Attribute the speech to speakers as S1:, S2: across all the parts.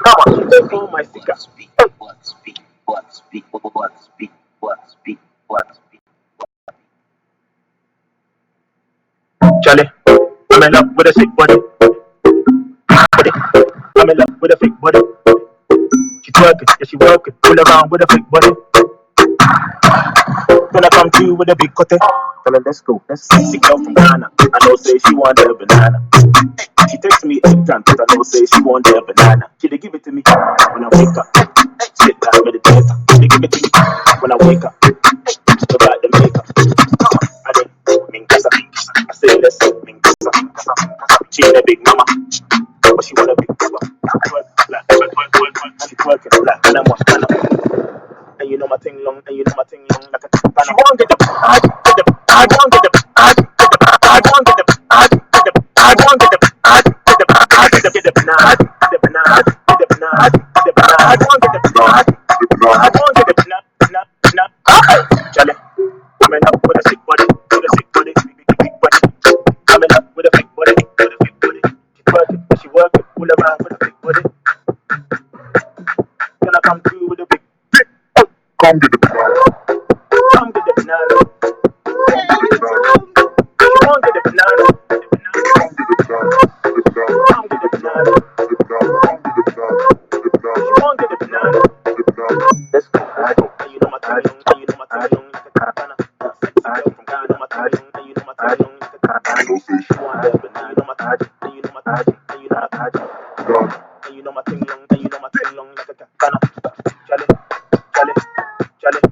S1: Come on, take on my sticker. Charlie, I'm in love with a sick body. Body. I'm in love with a fake body. She twerking, yeah she working, pull around with a fake body. Gonna come through with a big cutie. Tell her let's go, let's see. Big girl from Ghana. I know say she want a banana. She texts me 8 times, cause I know say she want a banana. She dey give it to me when I wake up. Sit down, meditator. She dey give it to me when I wake up. About the makeup. I don't mean casa. I say let's mean casa. She ain't a big mama, but she want a big papa. Twerk, black, twerk, twerk, twerk, twerk. She twerking black, and I'm one Ghana. And you know my thing long, and you know my thing long like a banana. She won't get the, get the, won't get the, get the, won't get the, get the, won't get the, get the, get the banana, get the banana, get the banana, get the banana, won't get the banana, won't get the banana, banana. Charlie, I'm in love with a sick body, with a sick body, big, big, big body. I'm in love with a big body, with a big body. She working, pull around with a big body. Gonna come through with a big, come get the banana, come get the banana. She won't get the banana, come get the banana, come get the banana, she won't get the banana. Let's go, let's go. And you know my thing, and you know my thing, like a katana. Sexy girl from Ghana, my thing, and you know my thing, like a katana. She want the banana, you know my thing, and you know my thing, and you know my thing, and you know my thing long, and you know my thing long, like a katana. Charlie, Charlie, Charlie,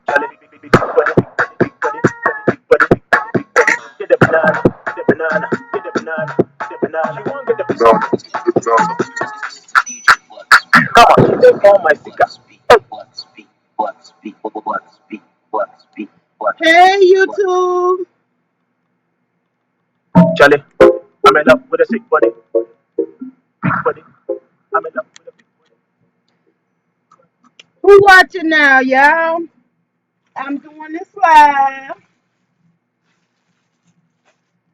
S1: Charlie, big, big, big, big body, big body, big body, big body, big body. Get the banana, get the banana, get the banana, get the banana. She won't get the banana. Come on, take on my sticker.
S2: Hey, YouTube.
S1: Charlie, I'm in love with a sick body, big body. I'm in love with a big body.
S2: Who watching now, y'all? I'm doing this live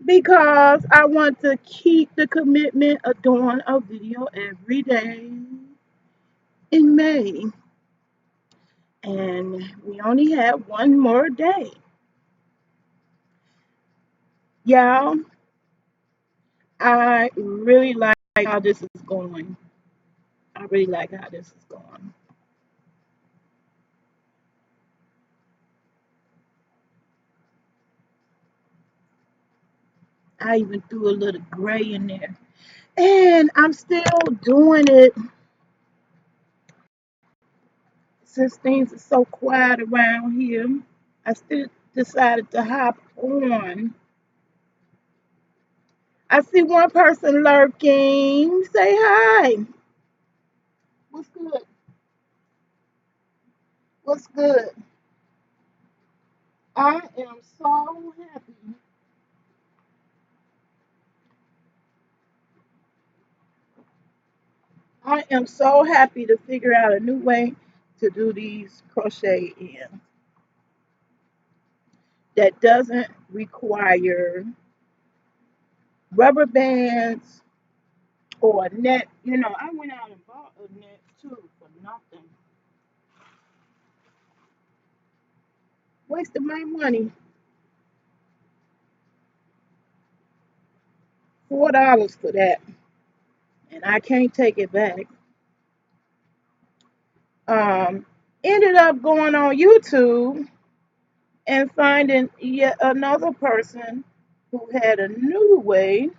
S2: because I want to keep the commitment of doing a video every day in May. And we only have one more day. Y'all, I really like how this is going. I really like how this is going. I even threw a little gray in there. And I'm still doing it since things are so quiet around here. I still decided to hop on. I see one person lurking. Say hi. What's good? What's good? I am so happy. I am so happy to figure out a new way to do these crochet in that doesn't require rubber bands or a net. You know, I went out and bought a net too for nothing. Wasted my money. $4 for that. And I can't take it back. Um, Ended up going on YouTube and finding yet another person who had a new way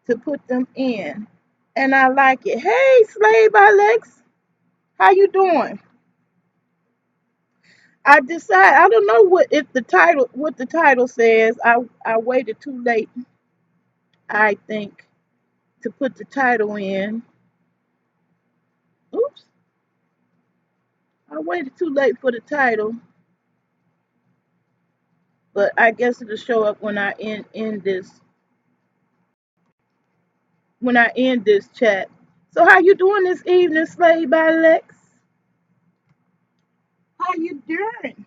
S2: to put them in. And I like it. Hey, Slave Alex, how you doing? I don't know what the title says. I waited too late, I think, to put the title in. Oops, I waited too late for the title, but I guess it'll show up when I end this chat. So how you doing this evening, Slave by Lex? How you doing?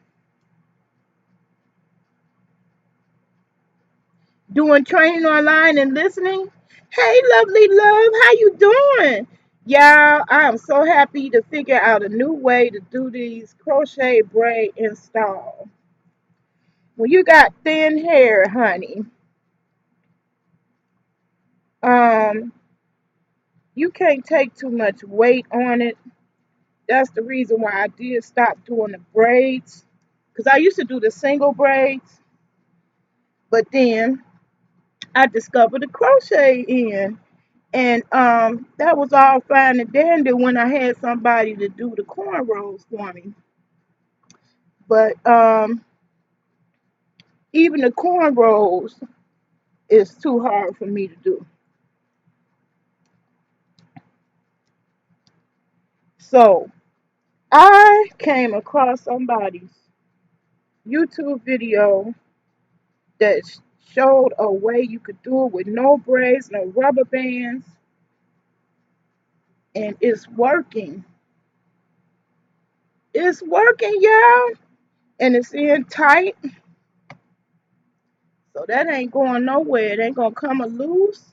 S2: Doing training online and listening? Hey, lovely love, how you doing? Y'all, I am so happy to figure out a new way to do these crochet braid install. When you got thin hair, honey, um, you can't take too much weight on it. That's the reason why I did stop doing the braids. Because I used to do the single braids, but then I discovered the crochet in. And that was all fine and dandy when I had somebody to do the cornrows for me. But even the cornrows is too hard for me to do. So I came across somebody's YouTube video that showed a way you could do it with no braids, no rubber bands, and it's working. It's working, y'all, and it's in tight, so that ain't going nowhere. It ain't gonna come loose.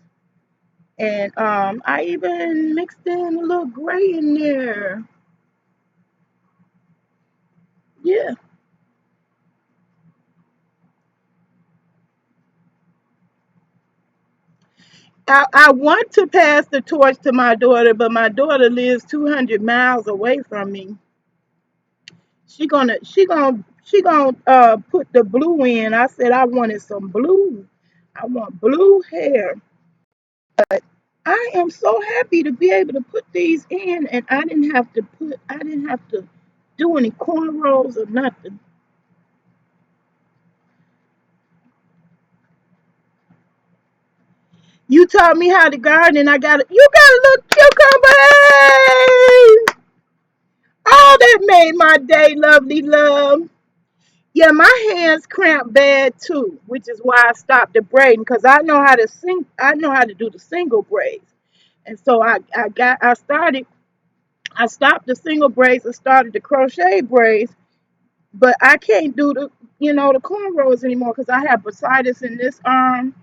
S2: And I even mixed in a little gray in there. Yeah. I want to pass the torch to my daughter, but my daughter lives 200 miles away from me. She gonna put the blue in. I said I wanted some blue. I want blue hair. I am so happy to be able to put these in, and I didn't have to do any cornrows or nothing. You taught me how to garden, and you got a little cucumber. Hey! Oh, that made my day, lovely love. Yeah, my hands cramp bad too, which is why I stopped the braiding because I know how to sing. I know how to do the single braids, and so I stopped the single braids and started the crochet braids, but I can't do the cornrows anymore because I have bursitis in this arm.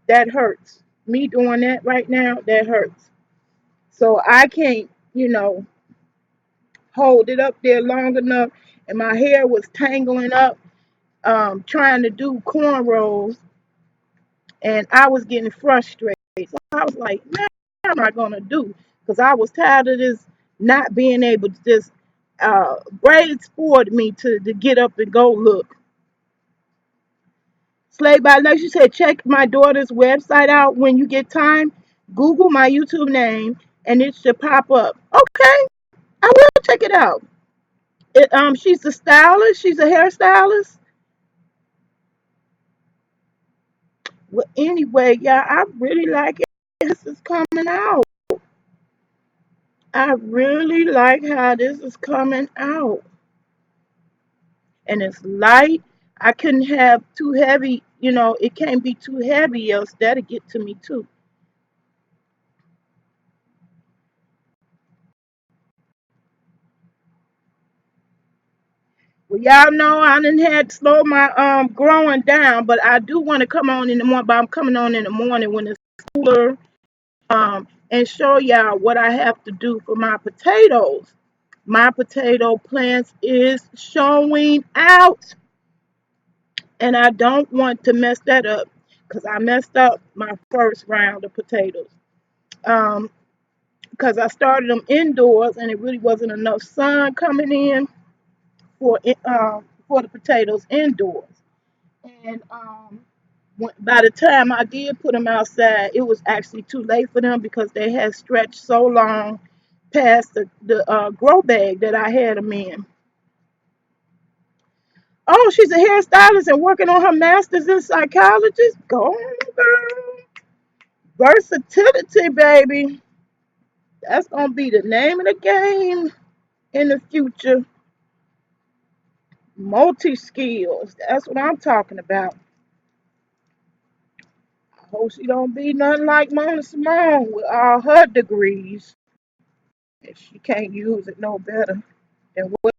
S2: That hurts. Me doing that right now, that hurts. So I can't, hold it up there long enough. And my hair was tangling up, trying to do cornrows, and I was getting frustrated. So I was like, man, what am I gonna do? Because I was tired of this not being able to just braid sport me to get up and go look. Slay by Lex, you said check my daughter's website out when you get time. Google my YouTube name and it should pop up. Okay, I will check it out. She's a stylist. She's a hairstylist. Well, anyway, yeah, I really like it. This is coming out. I really like how this is coming out, and it's light. I couldn't have too heavy. It can't be too heavy, else that'll get to me too. Well, y'all know I didn't had to slow my growing down, but I do want to come on in the morning. But I'm coming on in the morning when it's cooler, and show y'all what I have to do for my potatoes. My potato plants is showing out, and I don't want to mess that up because I messed up my first round of potatoes. Um, because I started them indoors and it really wasn't enough sun coming in for the potatoes indoors. And by the time I did put them outside, it was actually too late for them because they had stretched so long past the grow bag that I had them in. Oh, she's a hairstylist and working on her master's in psychology. Go on, girl. Versatility, baby. That's gonna be the name of the game in the future. Multi skills. That's what I'm talking about. I hope she don't be nothing like Mona Simone with all her degrees. And she can't use it no better than what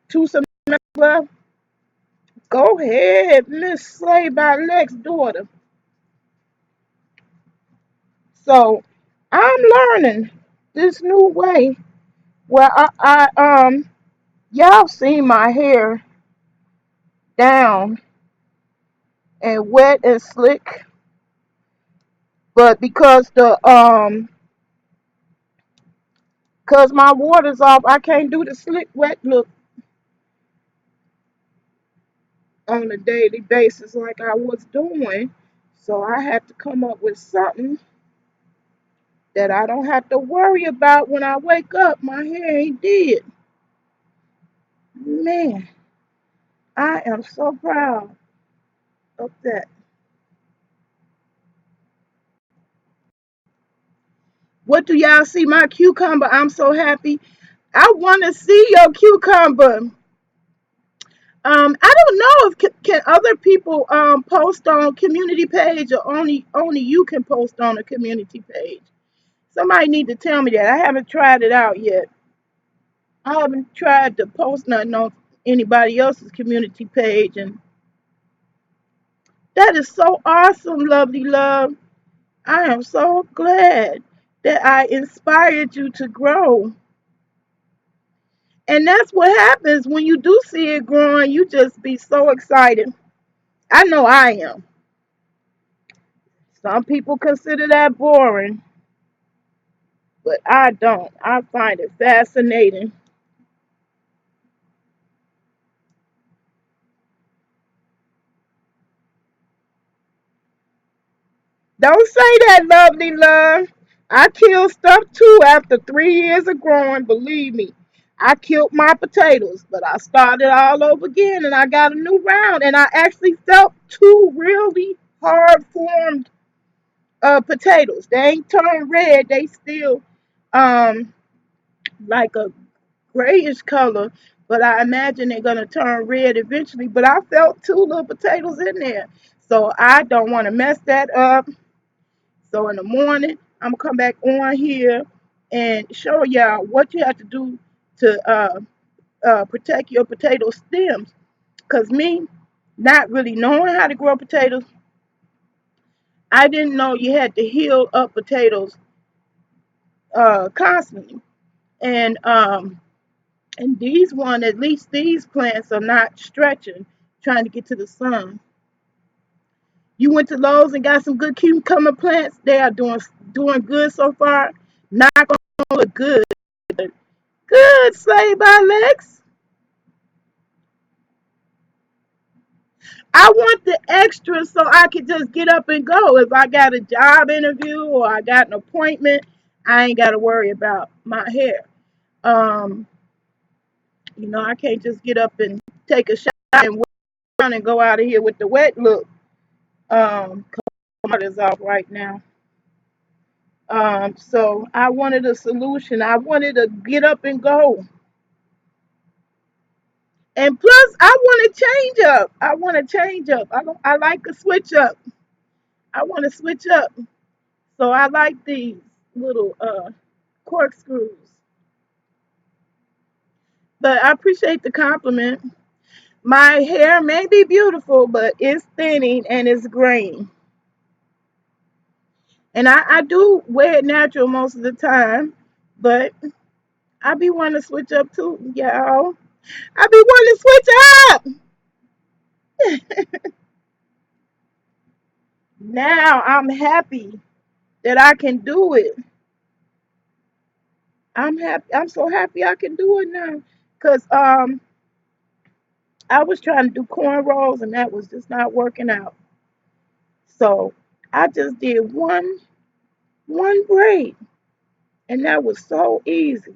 S2: two semesters left. Go ahead, Miss Slay by Lex daughter. So I'm learning this new way where y'all see my hair down and wet and slick, but cause my water's off, I can't do the slick wet look on a daily basis like I was doing. So I had to come up with something that I don't have to worry about when I wake up. My hair ain't dead. Man, I am so proud of that. What do y'all see? My cucumber. I'm so happy. I want to see your cucumber. I don't know if can other people post on community page, or only you can post on a community page. Somebody need to tell me that. I haven't tried it out yet. I haven't tried to post nothing on anybody else's community page, and that is so awesome, lovely love. I am so glad that I inspired you to grow. And that's what happens when you do see it growing. You just be so excited. I know I am. Some people consider that boring, but I don't. I find it fascinating. Don't say that, lovely love. I killed stuff too after 3 years of growing, believe me. I killed my potatoes, but I started all over again and I got a new round. And I actually felt two really hard formed potatoes. They ain't turned red, they still um like a grayish color, but I imagine they're gonna turn red eventually. But I felt two little potatoes in there. So I don't want to mess that up. So in the morning, I'm gonna come back on here and show y'all what you have to do to protect your potato stems. Cause me, not really knowing how to grow potatoes, I didn't know you had to heal up potatoes constantly. And these one, at least these plants are not stretching, trying to get to the sun. You went to Lowe's and got some good cucumber plants. They are doing good so far. Not gonna look good. Good, Slay by Lex. I want the extra so I can just get up and go. If I got a job interview or I got an appointment, I ain't got to worry about my hair. Um, I can't just get up and take a shot and walk around and go out of here with the wet look. Cause is off right now. So I wanted a solution. I wanted to get up and go. And plus, I want to change up. I want to change up. I like to switch up. I want to switch up. So I like these little corkscrews. But I appreciate the compliment. My hair may be beautiful, but it's thinning and it's graying. And I do wear it natural most of the time, but I be wanting to switch up too, y'all. I be wanting to switch up. Now I'm happy that I can do it. I'm happy. I'm so happy I can do it now. Cause I was trying to do cornrows and that was just not working out. So I just did one braid and that was so easy.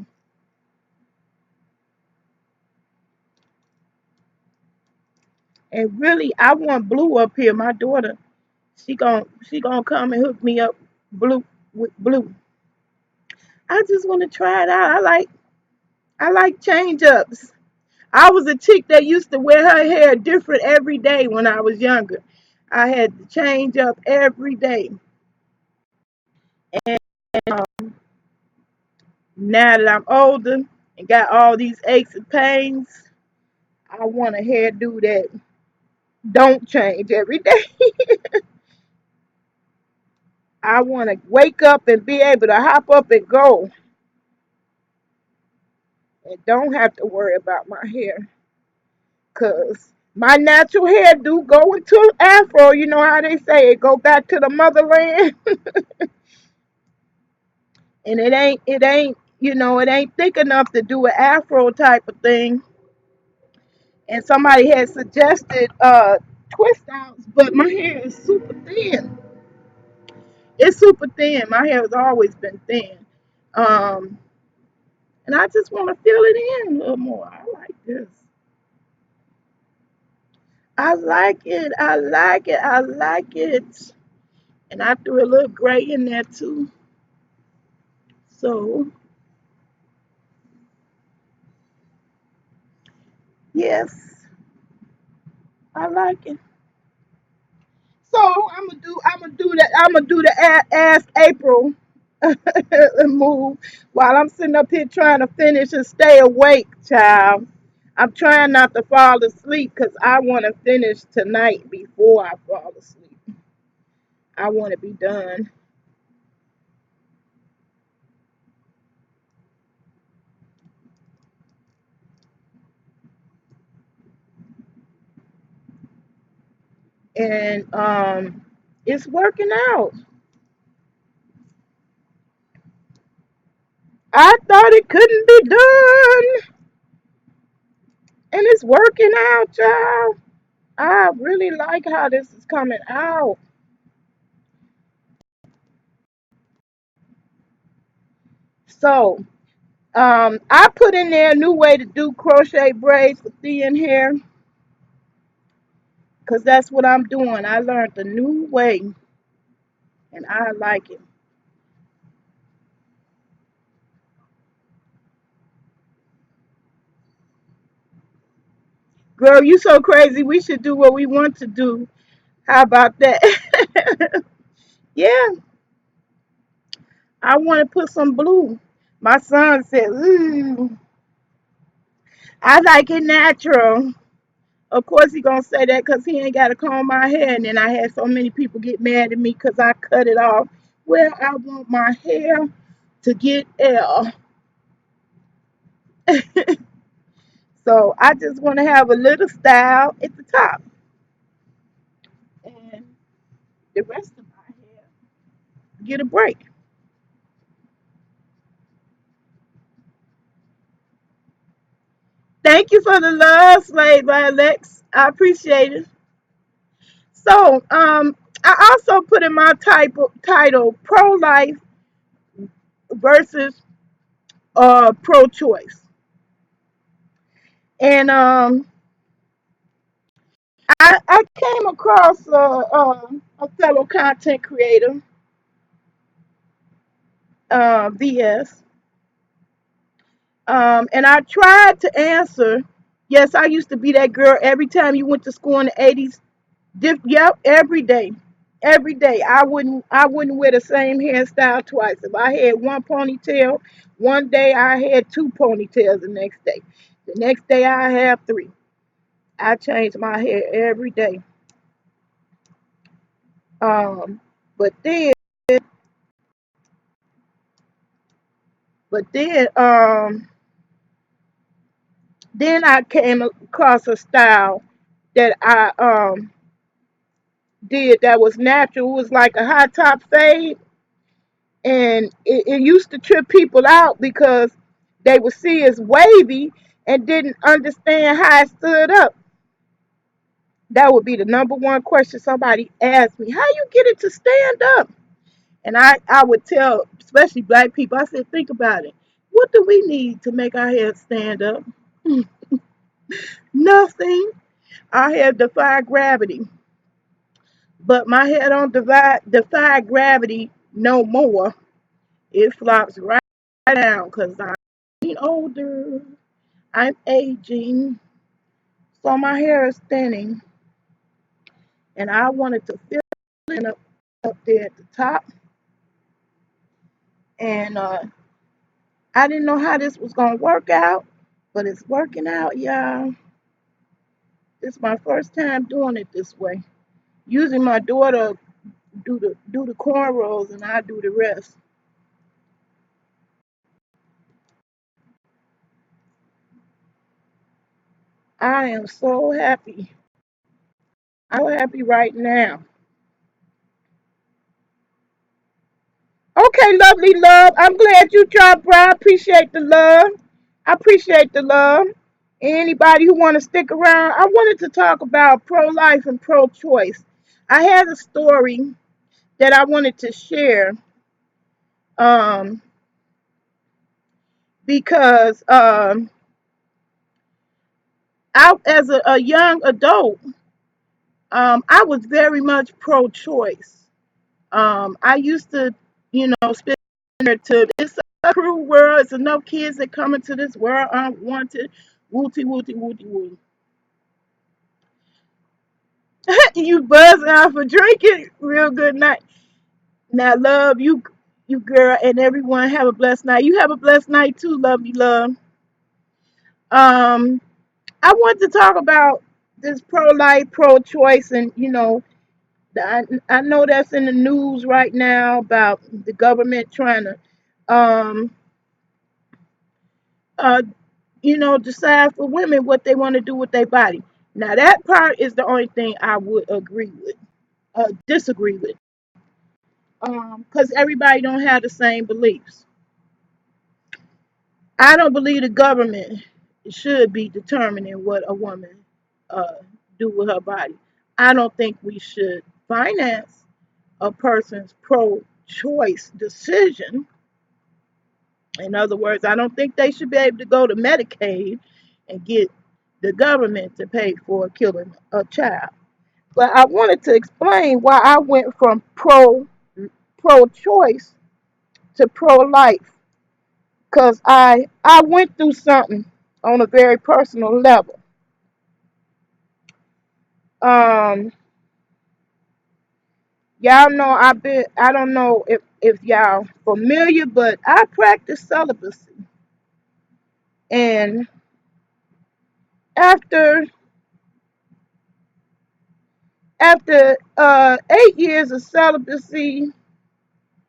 S2: And really I want blue up here. My daughter, she gonna come and hook me up blue with blue. I just want to try it out. I like change ups. I was a chick that used to wear her hair different every day when I was younger. I had to change up every day. And now that I'm older and got all these aches and pains, I want a hairdo that don't change every day. I want to wake up and be able to hop up and go and don't have to worry about my hair. Because my natural hair do go into afro. You know how they say it go back to the motherland. And it ain't thick enough to do an afro type of thing. And somebody had suggested twist outs, but my hair is super thin. It's super thin. My hair has always been thin. Um, and I just want to fill it in a little more. I like this. I like it. I like it. I like it. And I threw a little gray in there too. So yes, I like it. So I'm gonna do the ask April move while I'm sitting up here trying to finish and stay awake, child. I'm trying not to fall asleep because I want to finish tonight before I fall asleep. I want to be done. And it's working out. I thought it couldn't be done, and it's working out, child. I really like how this is coming out. So, I put in there a new way to do crochet braids for thin hair because that's what I'm doing. I learned a new way and I like it. Girl, you so crazy. We should do what we want to do. How about that? Yeah, I want to put some blue. My son said, ooh, I like it natural. Of course he gonna say that because he ain't got to comb my hair. And then I had so many people get mad at me because I cut it off. Well, I want my hair to get L. So I just want to have a little style at the top. And the rest of my hair get a break. Thank you for the love, Slave by Alex. I appreciate it. So, I also put in my title pro life versus pro choice. And I came across a fellow content creator, VS, and I tried to answer. Yes, I used to be that girl every time you went to school in the 80s. Yep, every day. I wouldn't wear the same hairstyle twice. If I had one ponytail, one day I had two ponytails. The next day I have three. I changed my hair every day. Um, but then, but then I came across a style that I did that was natural. It was like a high top fade, and it used to trip people out because they would see as wavy and didn't understand how it stood up. That would be the number one question somebody asked me: how you get it to stand up? And I would tell, especially black people, I said, think about it. What do we need to make our hair stand up? Nothing. Our hair defy gravity. But my hair don't defy gravity no more. It flops right down because I'm getting older. I'm aging. So my hair is thinning. And I wanted to fill it up there at the top. And I didn't know how this was going to work out. But it's working out, y'all. It's my first time doing it this way. Usually my daughter do the cornrows, and I do the rest. I am so happy. I'm so happy right now. Okay, lovely love. I'm glad you dropped by. I appreciate the love. I appreciate the love. Anybody who want to stick around, I wanted to talk about pro-life and pro-choice. I had a story that I wanted to share um, because as a young adult, I was very much pro-choice. I used to, spend to it's a cruel world. It's enough kids that come into this world unwanted. Wooty wooty wooty woo. You buzzing out for drinking. Real good night. Now, love you girl, and everyone have a blessed night. You have a blessed night too, lovely love. Um, I want to talk about this pro-life, pro-choice, and I know that's in the news right now about the government trying to, um, uh, decide for women what they want to do with their body. Now, that part is the only thing I would disagree with, because everybody don't have the same beliefs. I don't believe the government should be determining what a woman uh, do with her body. I don't think we should finance a person's pro-choice decision. In other words, I don't think they should be able to go to Medicaid and get the government to pay for killing a child. But I wanted to explain why I went from pro-choice to pro-life, because I went through something on a very personal level. Um, y'all know I don't know if y'all familiar, but I practice celibacy, and after after 8 years of celibacy,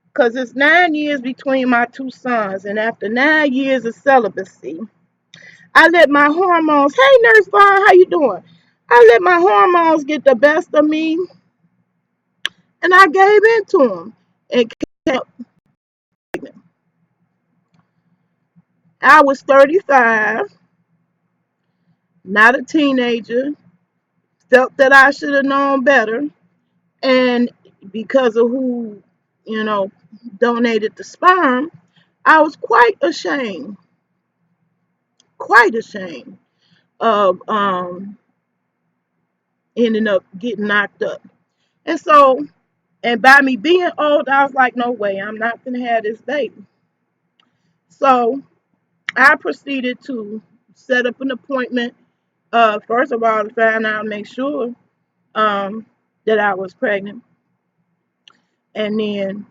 S2: because it's 9 years between my two sons, and after 9 years of celibacy, I let my hormones. Hey, Nurse Vaughn, how you doing? I let my hormones get the best of me, and I gave into them. And kept, I was 35, not a teenager. Felt that I should have known better, and because of who, you know, donated the sperm, I was quite ashamed of ending up getting knocked up. And so, and by me being old, I was like, no way, I'm not gonna have this baby. So I proceeded to set up an appointment. First of all, to find out, make sure um, that I was pregnant, and then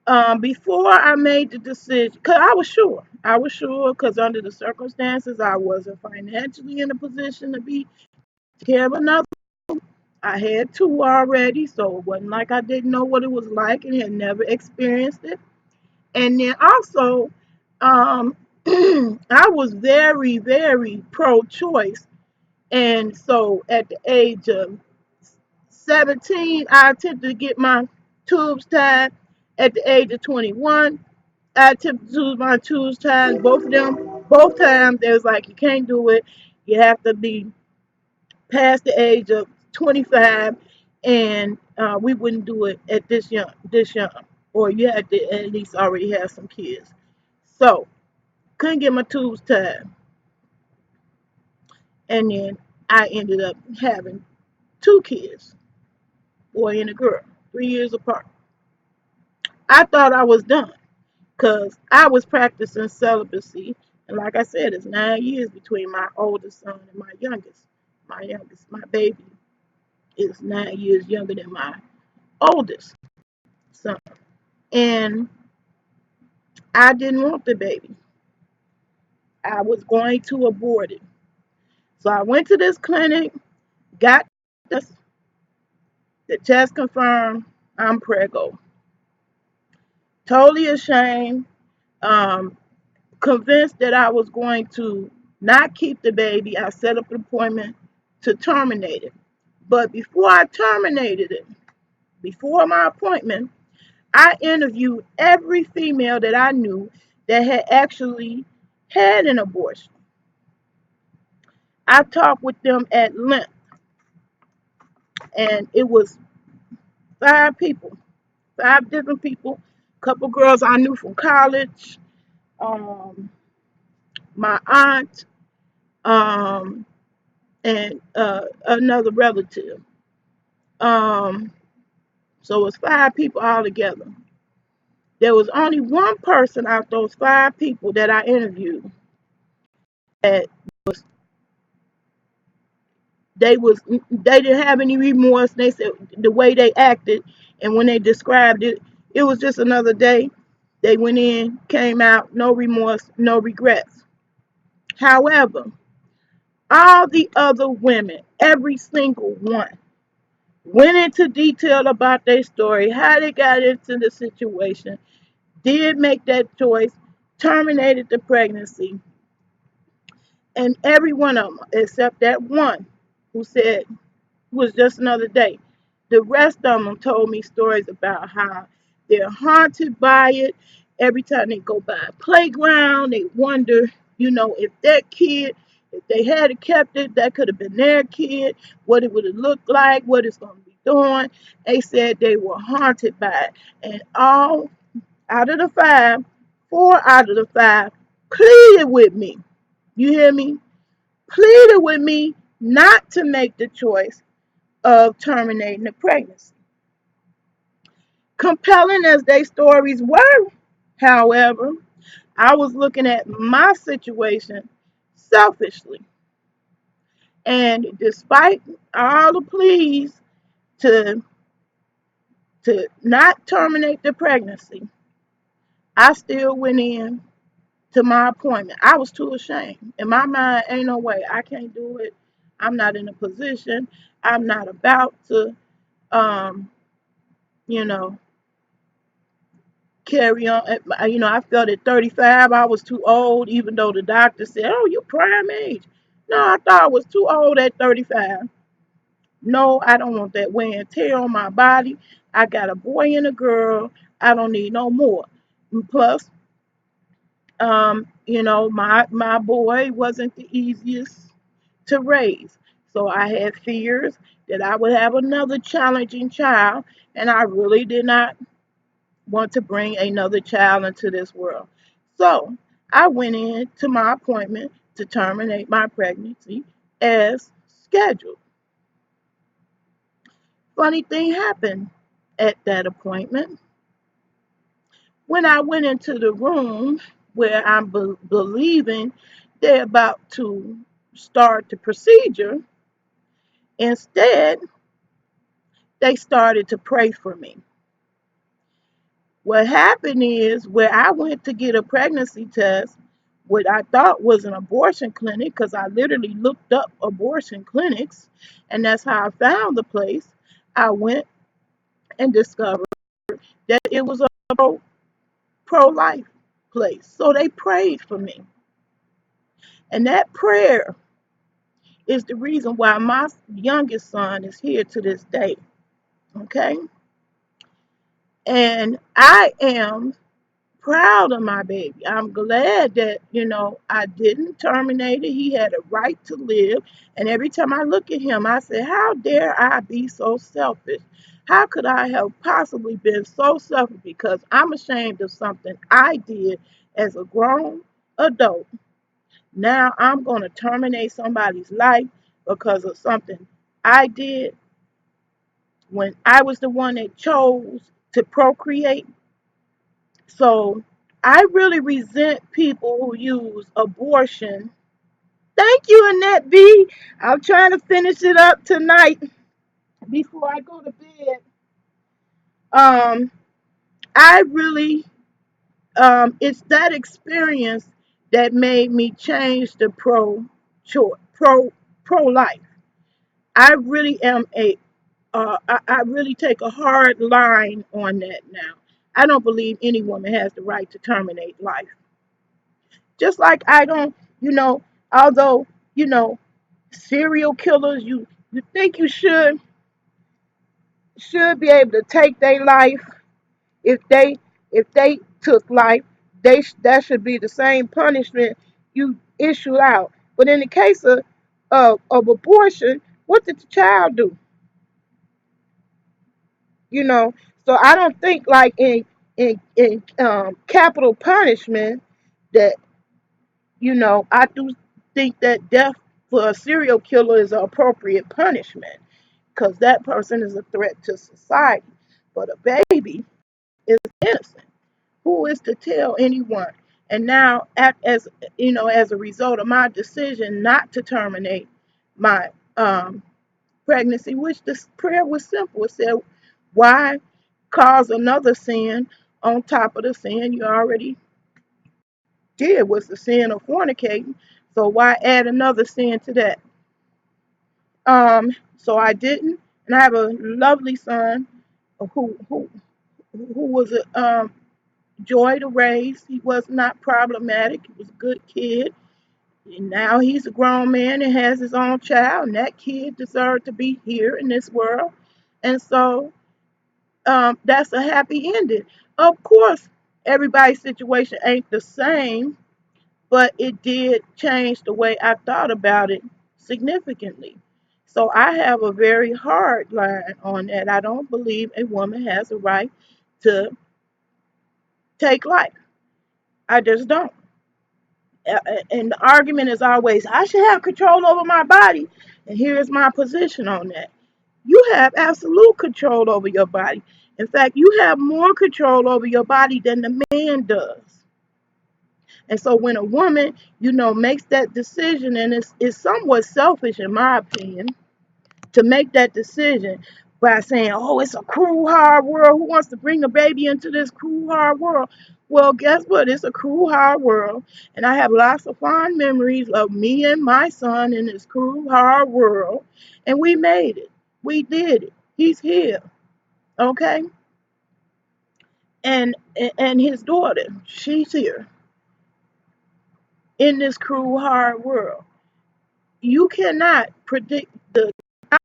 S2: um, before I made the decision, because I was sure, because under the circumstances, I wasn't financially in a position to be care of another. I had two already, so it wasn't like I didn't know what it was like and had never experienced it. And then also, um, I was very, very pro-choice, and so at the age of 17, I attempted to get my tubes tied. At the age of 21, I attempted to do my tubes tied. Both of them, both times, they was like, you can't do it. You have to be past the age of 25, and we wouldn't do it at this young, or you had to at least already have some kids. So couldn't get my tubes tied, and then I ended up having two kids, boy and a girl, 3 years apart. I thought I was done because I was practicing celibacy, and like I said, it's 9 years between my oldest son and my youngest. My baby is 9 years younger than my oldest son. And I didn't want the baby. I was going to abort it. So I went to this clinic, got this. The test confirmed I'm preggo. Totally ashamed, um, convinced that I was going to not keep the baby. I set up an appointment to terminate it. But before I terminated it, before my appointment, I interviewed every female that I knew that had actually had an abortion. I talked with them at length, and it was 5 people, 5 different people. A couple girls I knew from college, um, my aunt, um, and another relative. Um, so it was 5 people altogether. There was only one person out of those 5 people that I interviewed that they didn't have any remorse. They said the way they acted and when they described it, it was just another day. They went in, came out, no remorse, no regrets. However, all the other women, every single one, went into detail about their story, how they got into the situation, did make that choice, terminated the pregnancy, and every one of them, except that one who said was just another day. The rest of them told me stories about how they're haunted by it. Every time they go by a playground, they wonder, if that kid, if they had kept it, that could have been their kid, what it would have looked like, what it's going to be doing. They said they were haunted by it. And all out of the 5, 4 out of the 5 pleaded with me. You hear me? Pleaded with me not to make the choice of terminating the pregnancy. Compelling as their stories were, however, I was looking at my situation selfishly. And despite all the pleas to not terminate the pregnancy, I still went in to my appointment. I was too ashamed. In my mind, ain't no way. I can't do it. I'm not in a position. I'm not about to, um, you know, carry on. I felt at 35 I was too old, even though the doctor said, "Oh, you're prime age." No, I thought I was too old at 35. No, I don't want that wear and tear on my body. I got a boy and a girl. I don't need no more. And plus, my boy wasn't the easiest to raise. So I had fears that I would have another challenging child, and I really did not want to bring another child into this world. So I went in to my appointment to terminate my pregnancy as scheduled. Funny thing happened at that appointment. When I went into the room where I'm believing they're about to start the procedure, instead, they started to pray for me. What happened is where I went to get a pregnancy test, what I thought was an abortion clinic, because I literally looked up abortion clinics, and that's how I found the place. I went and discovered that it was a pro-life place. So they prayed for me. And that prayer is the reason why my youngest son is here to this day. Okay? And I am proud of my baby. I'm glad that, I didn't terminate it. He had a right to live. And every time I look at him, I say, how dare I be so selfish? How could I have possibly been so selfish? Because I'm ashamed of something I did as a grown adult. Now I'm going to terminate somebody's life because of something I did when I was the one that chose to procreate. So I really resent people who use abortion. Thank you, Annette B. I'm trying to finish it up tonight before I go to bed. Um, I really, it's that experience that made me change the pro life. I really am a I really take a hard line on that now. I don't believe any woman has the right to terminate life. Just like I don't, you know, although, you know, serial killers, you think you should be able to take their life if they took life, that should be the same punishment you issue out. But in the case of abortion, what did the child do? You know, so I don't think like in capital punishment that I do think that death for a serial killer is an appropriate punishment because that person is a threat to society. But a baby is innocent. Who is to tell anyone? And now, as as a result of my decision not to terminate my pregnancy, which this prayer was simple. It said, "Why cause another sin on top of the sin you already did? Was the sin of fornicating? So why add another sin to that?" So I didn't, and I have a lovely son who was a joy to raise. He was not problematic. He was a good kid. And now he's a grown man and has his own child, and that kid deserved to be here in this world. And so that's a happy ending. Of course, everybody's situation ain't the same, but it did change the way I thought about it significantly. So I have a very hard line on that. I don't believe a woman has a right to take life. I just don't. And the argument is always, I should have control over my body. And here's my position on that. You have absolute control over your body. In fact, you have more control over your body than the man does. And so when a woman, makes that decision, and it's somewhat selfish in my opinion, to make that decision by saying, "Oh, it's a cruel, hard world. Who wants to bring a baby into this cruel, hard world?" Well, guess what? It's a cruel, hard world, and I have lots of fond memories of me and my son in this cruel, hard world, and we made it. We did it. He's here, okay, and his daughter, she's here in this cruel, hard world. You cannot predict the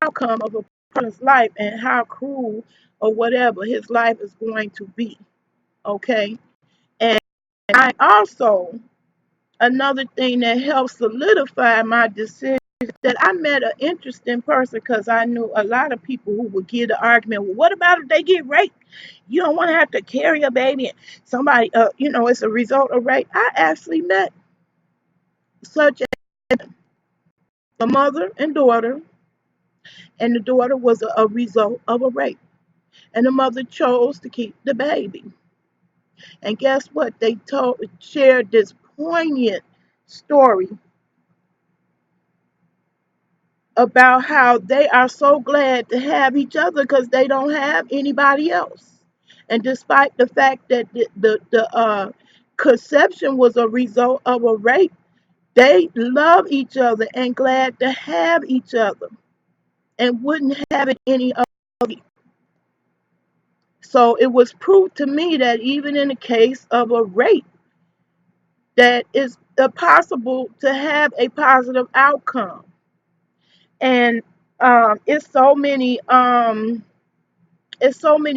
S2: outcome of a person's life and how cruel or whatever his life is going to be. Okay. And I also, another thing that helped solidify my decision, that I met an interesting person because I knew a lot of people who would give the argument, well, what about if they get raped? You don't want to have to carry a baby and somebody, it's a result of rape. I actually met such a mother and daughter, and the daughter was a result of a rape. And the mother chose to keep the baby. And guess what? They shared this poignant story about how they are so glad to have each other because they don't have anybody else. And despite the fact that the conception was a result of a rape, they love each other and glad to have each other and wouldn't have it any other way. So it was proof to me that even in the case of a rape, that it's possible to have a positive outcome. And it's so many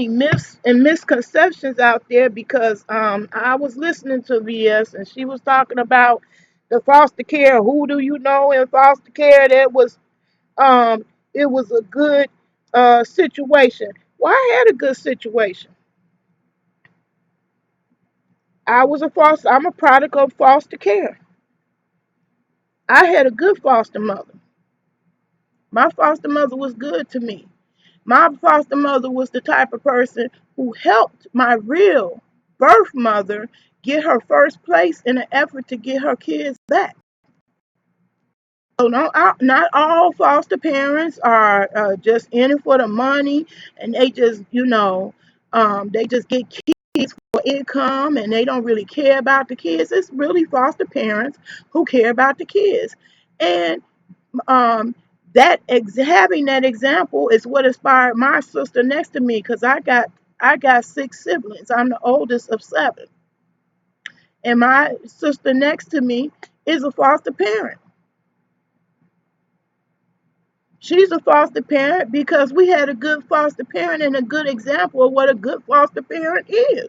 S2: myths and misconceptions out there because I was listening to VS and she was talking about the foster care. Who do you know in foster care that was it was a good situation? Well, I had a good situation. I'm a product of foster care. I had a good foster mother. My foster mother was good to me. My foster mother was the type of person who helped my real birth mother get her first place in an effort to get her kids back. So not all foster parents are just in it for the money, and they just get kids for income, and they don't really care about the kids. It's really foster parents who care about the kids, and um, having that example is what inspired my sister next to me, because I got 6 siblings. I'm the oldest of 7, and my sister next to me is a foster parent. She's a foster parent because we had a good foster parent and a good example of what a good foster parent is.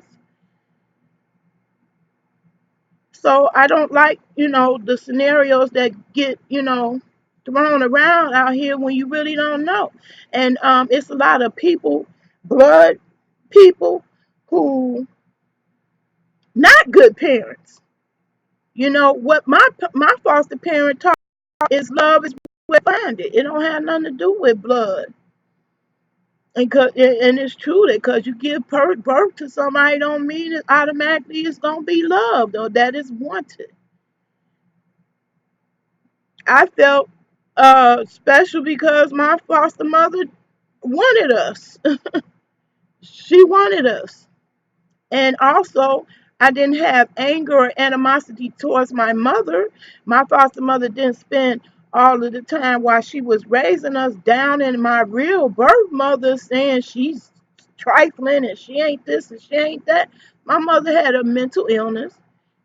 S2: So I don't like, the scenarios that get, thrown around out here when you really don't know. And it's a lot of people, blood people, who not good parents. What my foster parent taught is love is where you find it. It don't have nothing to do with blood. And it's true that because you give birth to somebody don't mean it automatically it's gonna be loved or that is wanted. I felt special because my foster mother wanted us. She wanted us. And also, I didn't have anger or animosity towards my mother. My foster mother didn't spend all of the time while she was raising us down in my real birth mother saying she's trifling and she ain't this and she ain't that. My mother had a mental illness.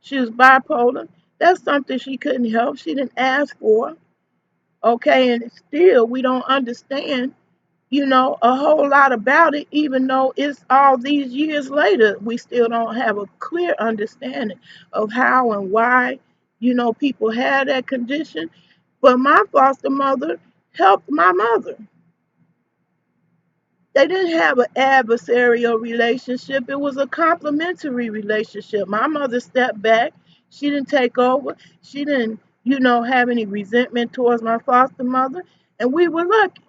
S2: She was bipolar. That's something she couldn't help. She didn't ask for. Okay, and still we don't understand, a whole lot about it, even though it's all these years later, we still don't have a clear understanding of how and why, people had that condition. But my foster mother helped my mother. They didn't have an adversarial relationship, it was a complementary relationship. My mother stepped back, she didn't take over, she didn't, have any resentment towards my foster mother, and we were lucky.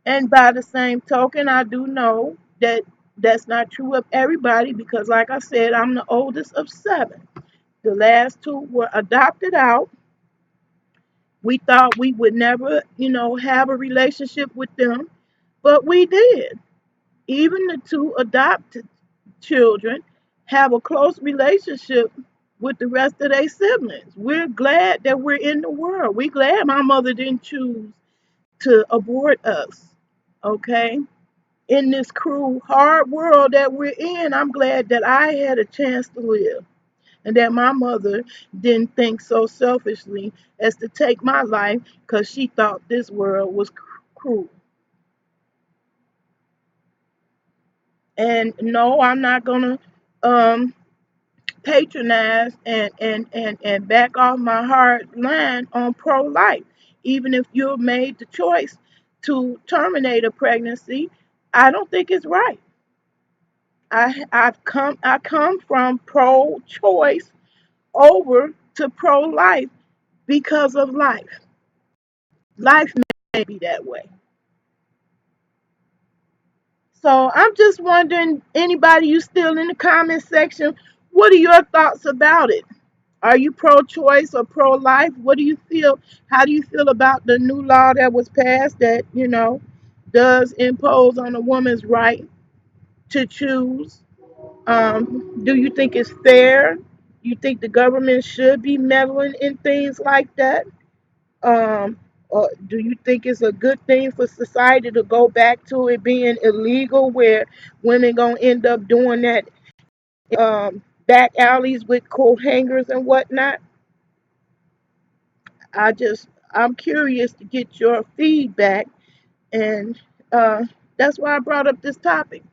S2: And by the same token, I do know that that's not true of everybody because, like I said, I'm the oldest of 7. The last 2 were adopted out. We thought we would never, have a relationship with them, but we did. Even the 2 adopted children have a close relationship with the rest of their siblings. We're glad that we're in the world. We're glad my mother didn't choose to abort us. Okay? In this cruel, hard world that we're in, I'm glad that I had a chance to live and that my mother didn't think so selfishly as to take my life because she thought this world was cruel. And no, I'm not going to patronize and back off my hard line on pro life. Even if you've made the choice to terminate a pregnancy, I don't think it's right. I come from pro-choice over to pro-life because of life. Life may be that way. So I'm just wondering, anybody you still in the comment section, what are your thoughts about it? Are you pro-choice or pro-life? What do you feel? How do you feel about the new law that was passed that, does impose on a woman's right to choose? Do you think it's fair? You think the government should be meddling in things like that? Or do you think it's a good thing for society to go back to it being illegal, where women gonna end up doing that back alleys with coat hangers and whatnot? I'm curious to get your feedback, and uh, that's why I brought up this topic.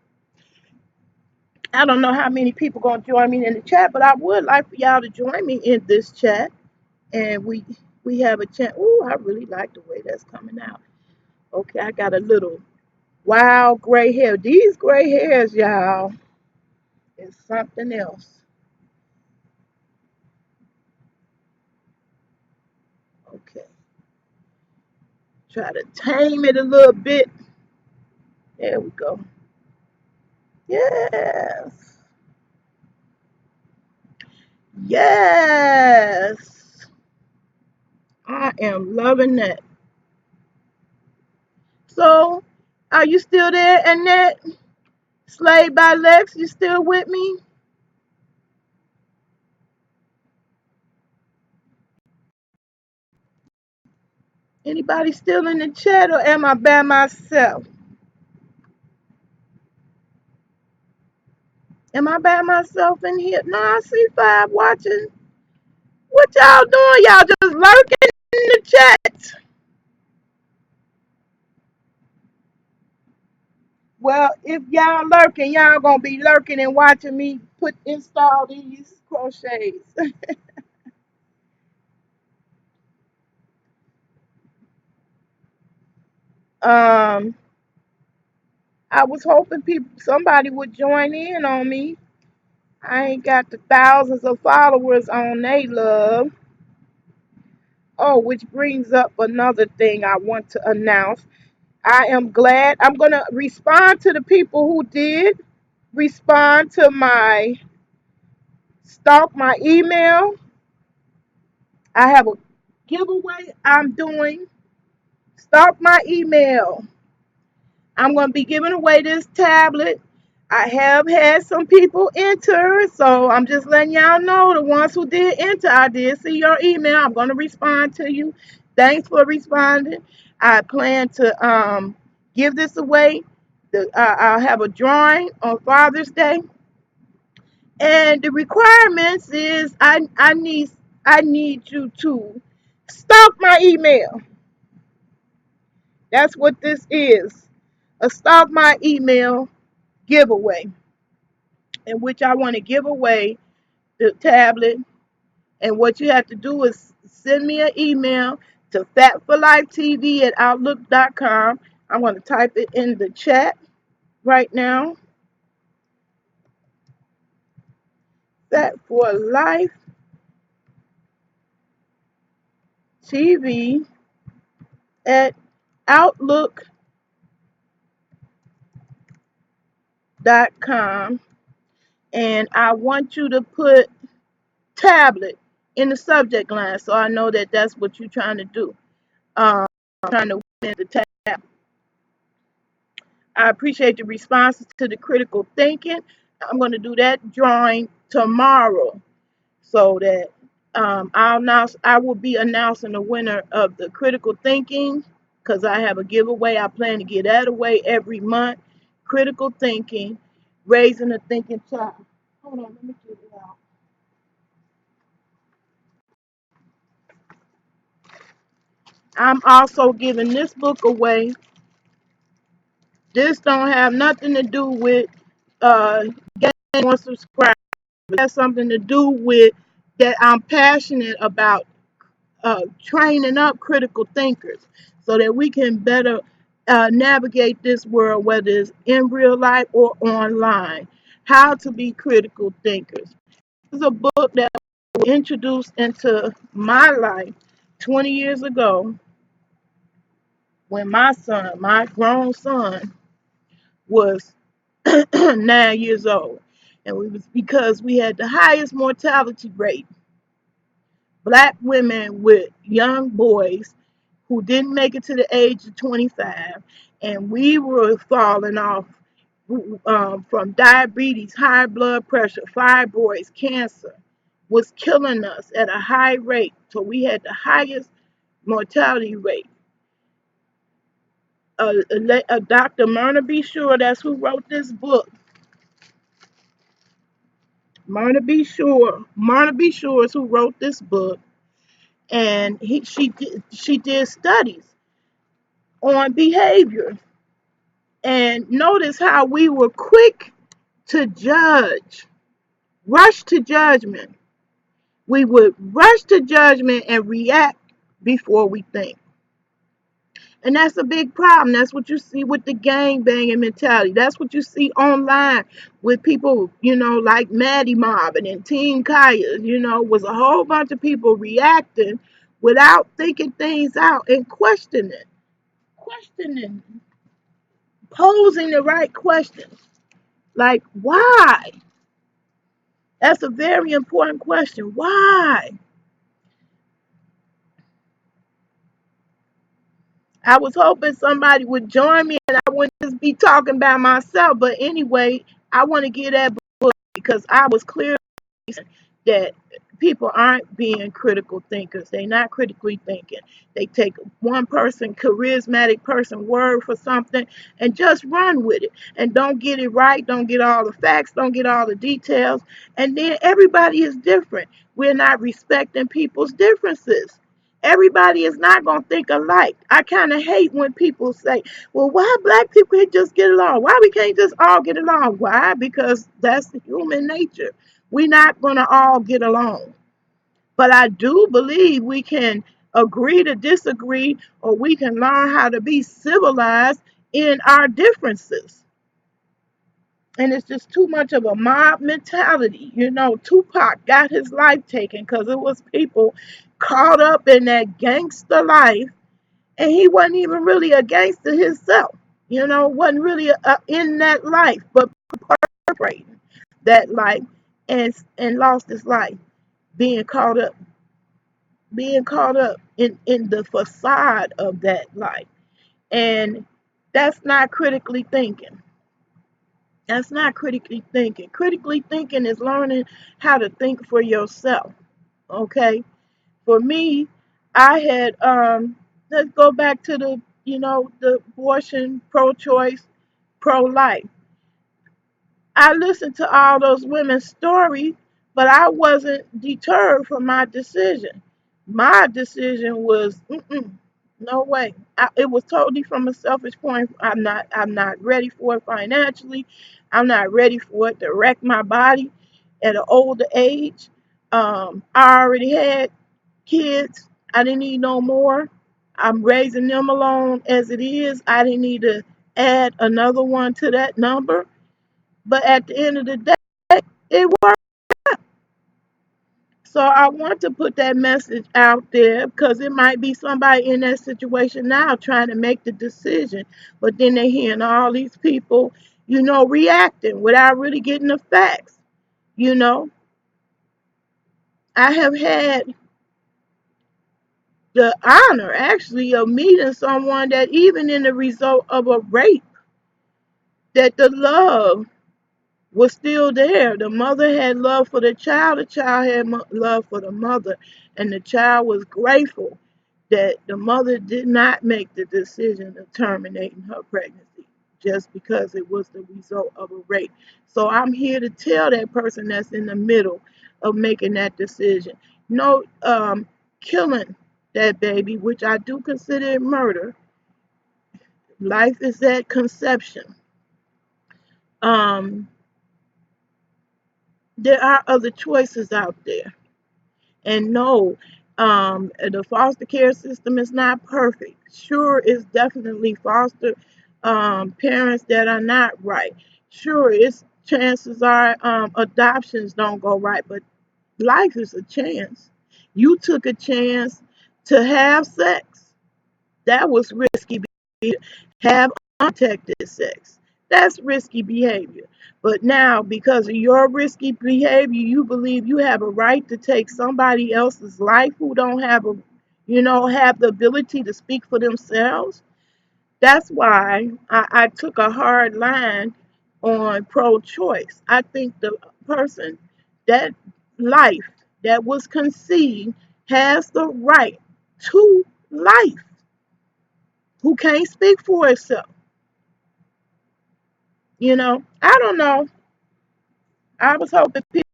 S2: I don't know how many people gonna join me in the chat, but I would like for y'all to join me in this chat, and we have a chat. Ooh, I really like the way that's coming out. Okay, I got a little wild gray hair. These gray hairs, y'all, is something else. Okay, try to tame it a little bit. There we go. Yes, yes, I am loving that. So, are you still there, Annette? Slayed by Lex, you still with me? Anybody still in the chat, or am I by myself? Am I by myself in here? No, I see 5 watching. What y'all doing? Y'all just lurking in the chat. Well, if y'all lurking, y'all gonna be lurking and watching me install these crochets. um, I was hoping somebody would join in on me. I ain't got the thousands of followers on they love. Oh, which brings up another thing I want to announce. I am glad I'm gonna respond to the people who did respond to my stalk my email. I have a giveaway I'm doing. Stalk my email. I'm going to be giving away this tablet. I have had some people enter, so I'm just letting y'all know, the ones who did enter, I did see your email. I'm going to respond to you. Thanks for responding. I plan to give this away. I'll have a drawing on Father's Day, and the requirements is I need you to stalk my email. That's what this is. A stalk my email giveaway, in which I want to give away the tablet. And what you have to do is send me an email to fatforlifetv@outlook.com. I'm going to type it in the chat right now. fatforlifetv@outlook.com. And I want you to put tablet in the subject line, so I know that that's what you're trying to do. Trying to win the tab. I appreciate the responses to the critical thinking. I'm going to do that drawing tomorrow, so that I will be announcing the winner of the critical thinking, because I have a giveaway. I plan to give that away every month. Critical thinking, raising a thinking child. Hold on, let me get it out. I'm also giving this book away. This don't have nothing to do with getting more subscribers. It has something to do with that I'm passionate about training up critical thinkers, so that we can better navigate this world, whether it's in real life or online. How to be critical thinkers. This is a book that was introduced into my life 20 years ago, when my grown son, was 9 years old. And it was because we had the highest mortality rate. Black women with young boys who didn't make it to the age of 25, and we were falling off from diabetes, high blood pressure, fibroids, cancer was killing us at a high rate. So we had the highest mortality rate. Dr. Myrna B. Sure, that's who wrote this book. Myrna B. Sure is who wrote this book, and she did studies on behavior, and notice how we were quick to judge, rush to judgment. We would rush to judgment and react before we think. And that's a big problem. That's what you see with the gang banging mentality. That's what you see online with people, like Maddie Mob and Team Kaya, was a whole bunch of people reacting without thinking things out and questioning, posing the right questions. Like, why? That's a very important question. Why? I was hoping somebody would join me and I wouldn't just be talking by myself. But anyway, I want to get that book because I was clear that people aren't being critical thinkers. They're not critically thinking. They take one person, charismatic person, word for something and just run with it and don't get it right, don't get all the facts, don't get all the details. And then everybody is different. We're not respecting people's differences. Everybody is not going to think alike. I kind of hate when people say, well, why black people can't just get along? Why we can't just all get along? Why? Because that's the human nature. We're not going to all get along. But I do believe we can agree to disagree, or we can learn how to be civilized in our differences. And it's just too much of a mob mentality. You know, Tupac got his life taken because it was people caught up in that gangster life, and he wasn't even really a gangster himself. You know, wasn't really in that life, but perpetrating that life and lost his life being caught up, in the facade of that life. And that's not critically thinking. That's not critically thinking. Critically thinking is learning how to think for yourself. Okay. For me, I had let's go back to the abortion, pro choice, pro life. I listened to all those women's stories, but I wasn't deterred from my decision. My decision was, no way. It was totally from a selfish point. I'm not ready for it financially. I'm not ready for it to wreck my body at an older age. I already had kids. I didn't need no more. I'm raising them alone as it is. I didn't need to add another one to that number. But at the end of the day, it worked. So I want to put that message out there because it might be somebody in that situation now trying to make the decision, but then they're hearing all these people, reacting without really getting the facts. You know, I have had the honor actually of meeting someone that even in the result of a rape, that the love was still there. The mother had love for the child had love for the mother, and the child was grateful that the mother did not make the decision of terminating her pregnancy just because it was the result of a rape. So I'm here to tell that person that's in the middle of making that decision. No, killing that baby, which I do consider murder. Life is at conception. Um, there are other choices out there. And no, the foster care system is not perfect. Sure, it's definitely foster parents that are not right. Sure, it's chances are adoptions don't go right, but life is a chance. You took a chance to have sex. That was risky behavior. Have unprotected sex. That's risky behavior. But now, because of your risky behavior, you believe you have a right to take somebody else's life who don't have the ability to speak for themselves. That's why I took a hard line on pro-choice. I think the person, that life that was conceived, has the right to life, who can't speak for itself. I don't know. I was hoping people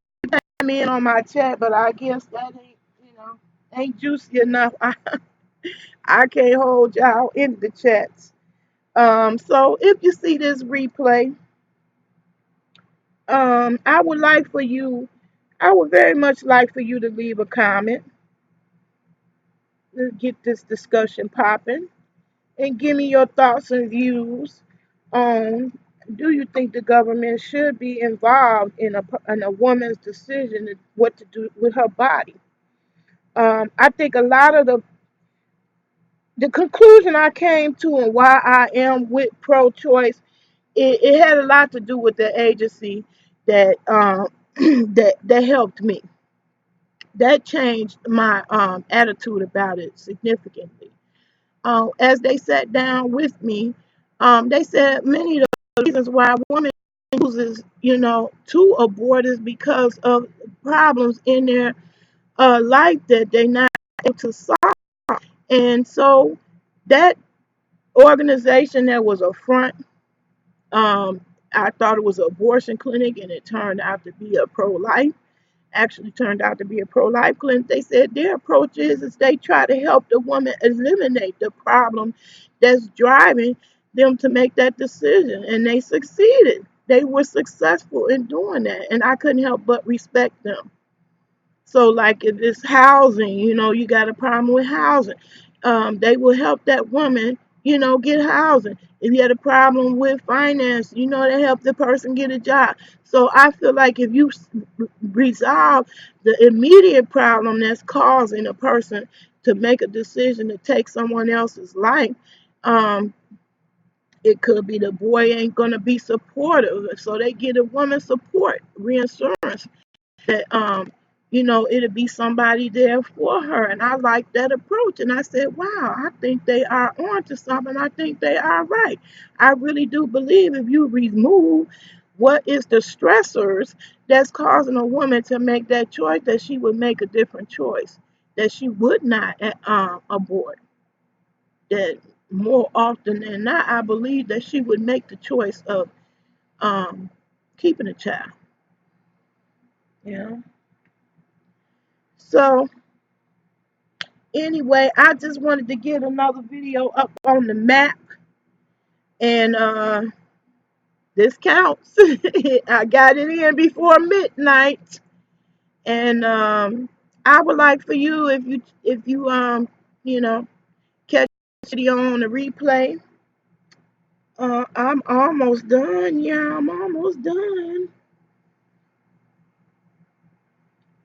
S2: come in on my chat, but I guess that ain't juicy enough. I can't hold y'all in the chats. So if you see this replay, I would like for you, I would very much like for you to leave a comment to get this discussion popping, and give me your thoughts and views on, do you think the government should be involved in a woman's decision of what to do with her body? I think a lot of the conclusion I came to and why I am with pro-choice, it had a lot to do with the agency that that helped me. That changed my attitude about it significantly. As they sat down with me, they said many of the reasons why women chooses, to abort is because of problems in their life that they're not able to solve. And so that organization that was a front, um, I thought it was an abortion clinic, and it turned out to be a pro-life. Actually, turned out to be a pro-life clinic. They said their approach is they try to help the woman eliminate the problem that's driving them to make that decision, and they succeeded. They were successful in doing that, and I couldn't help but respect them. So, like if it's housing, you got a problem with housing, they will help that woman, get housing. If you had a problem with finance, they help the person get a job. So I feel like if you resolve the immediate problem that's causing a person to make a decision to take someone else's life, um, it could be the boy ain't gonna be supportive, so they get a woman support reinsurance that it'll be somebody there for her. And I like that approach. And I said, wow, I think they are on to something. I think they are right. I really do believe if you remove what is the stressors that's causing a woman to make that choice, that she would make a different choice, that she would not abort. That more often than not, I believe that she would make the choice of um, keeping a child. You know. So anyway, I just wanted to get another video up on the map, and this counts. I got it in before midnight, and I would like for you, if you catch the video on the replay. I'm almost done. Yeah, I'm almost done.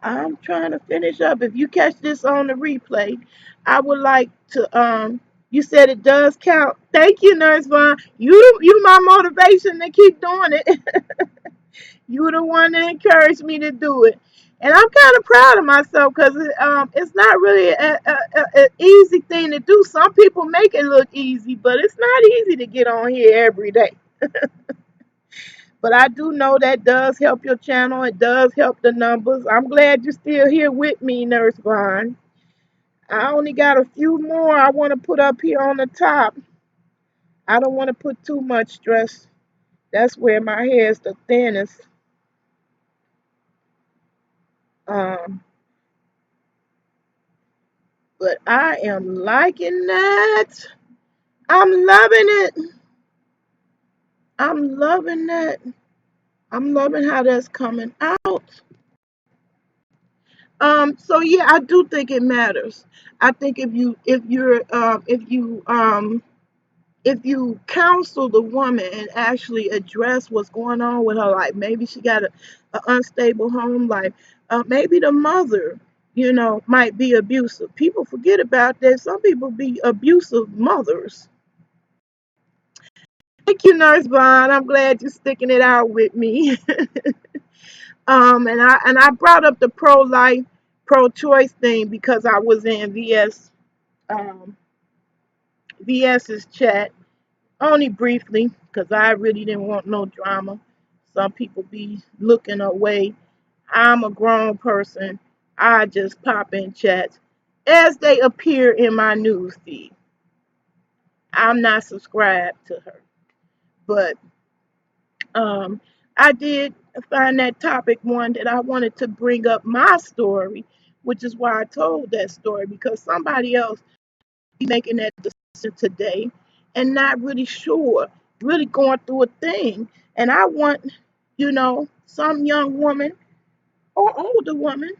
S2: I'm trying to finish up. If you catch this on the replay, I would like to you said it does count. Thank you, Nurse Vaughn. You my motivation to keep doing it. You the one that encouraged me to do it. And I'm kind of proud of myself because it's not really a easy thing to do. Some people make it look easy, but it's not easy to get on here every day. But I do know that does help your channel. It does help the numbers. I'm glad you're still here with me, Nurse Vaughn. I only got a few more I want to put up here on the top. I don't want to put too much stress. That's where my hair is the thinnest. Um, but I am liking that. I'm loving it. I'm loving that. I'm loving how that's coming out. So yeah, I do think it matters. I think if you counsel the woman and actually address what's going on with her life, maybe she got a unstable home life, maybe the mother, might be abusive. People forget about that. Some people be abusive mothers. Thank you, Nurse Vaughn. I'm glad you're sticking it out with me. And I brought up the pro-life, pro-choice thing because I was in um, VS's chat only briefly because I really didn't want no drama. Some people be looking away. I'm a grown person. I just pop in chats as they appear in my news feed. I'm not subscribed to her, but um, I did find that topic one that I wanted to bring up my story, which is why I told that story because somebody else be making that decision today and not really sure, really going through a thing. And I want, some young woman or older woman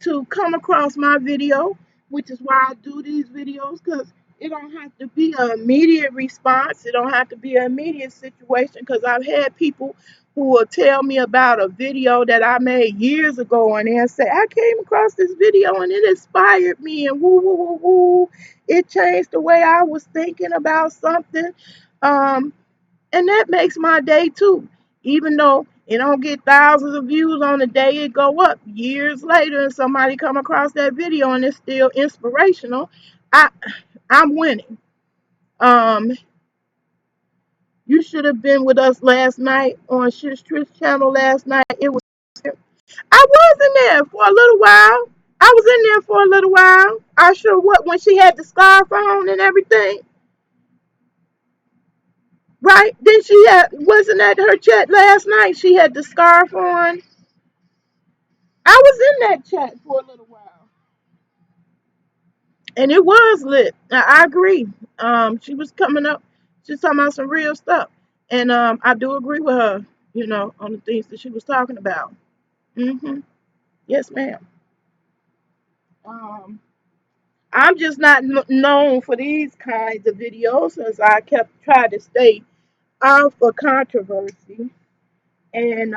S2: to come across my video, which is why I do these videos, because it don't have to be an immediate response. It don't have to be an immediate situation, because I've had people who will tell me about a video that I made years ago, and they'll say, I came across this video and it inspired me, and woo, woo, woo, woo. It changed the way I was thinking about something. Um, and that makes my day too. Even though it don't get thousands of views on the day it go up, years later and somebody come across that video and it's still inspirational, I I'm winning. Um You should have been with us last night on Shish Trish channel last night. It was I was in there for a little while. I was in there for a little while. I sure what when she had the scarf on and everything, right? Then she had wasn't at her chat last night. She had the scarf on. I was in that chat for a little while, and it was lit. I agree. She was coming up. She was talking about some real stuff, and I do agree with her. You know, on the things that she was talking about. Yes, ma'am. Um, I'm just not known for these kinds of videos, as I kept trying to stay out for controversy and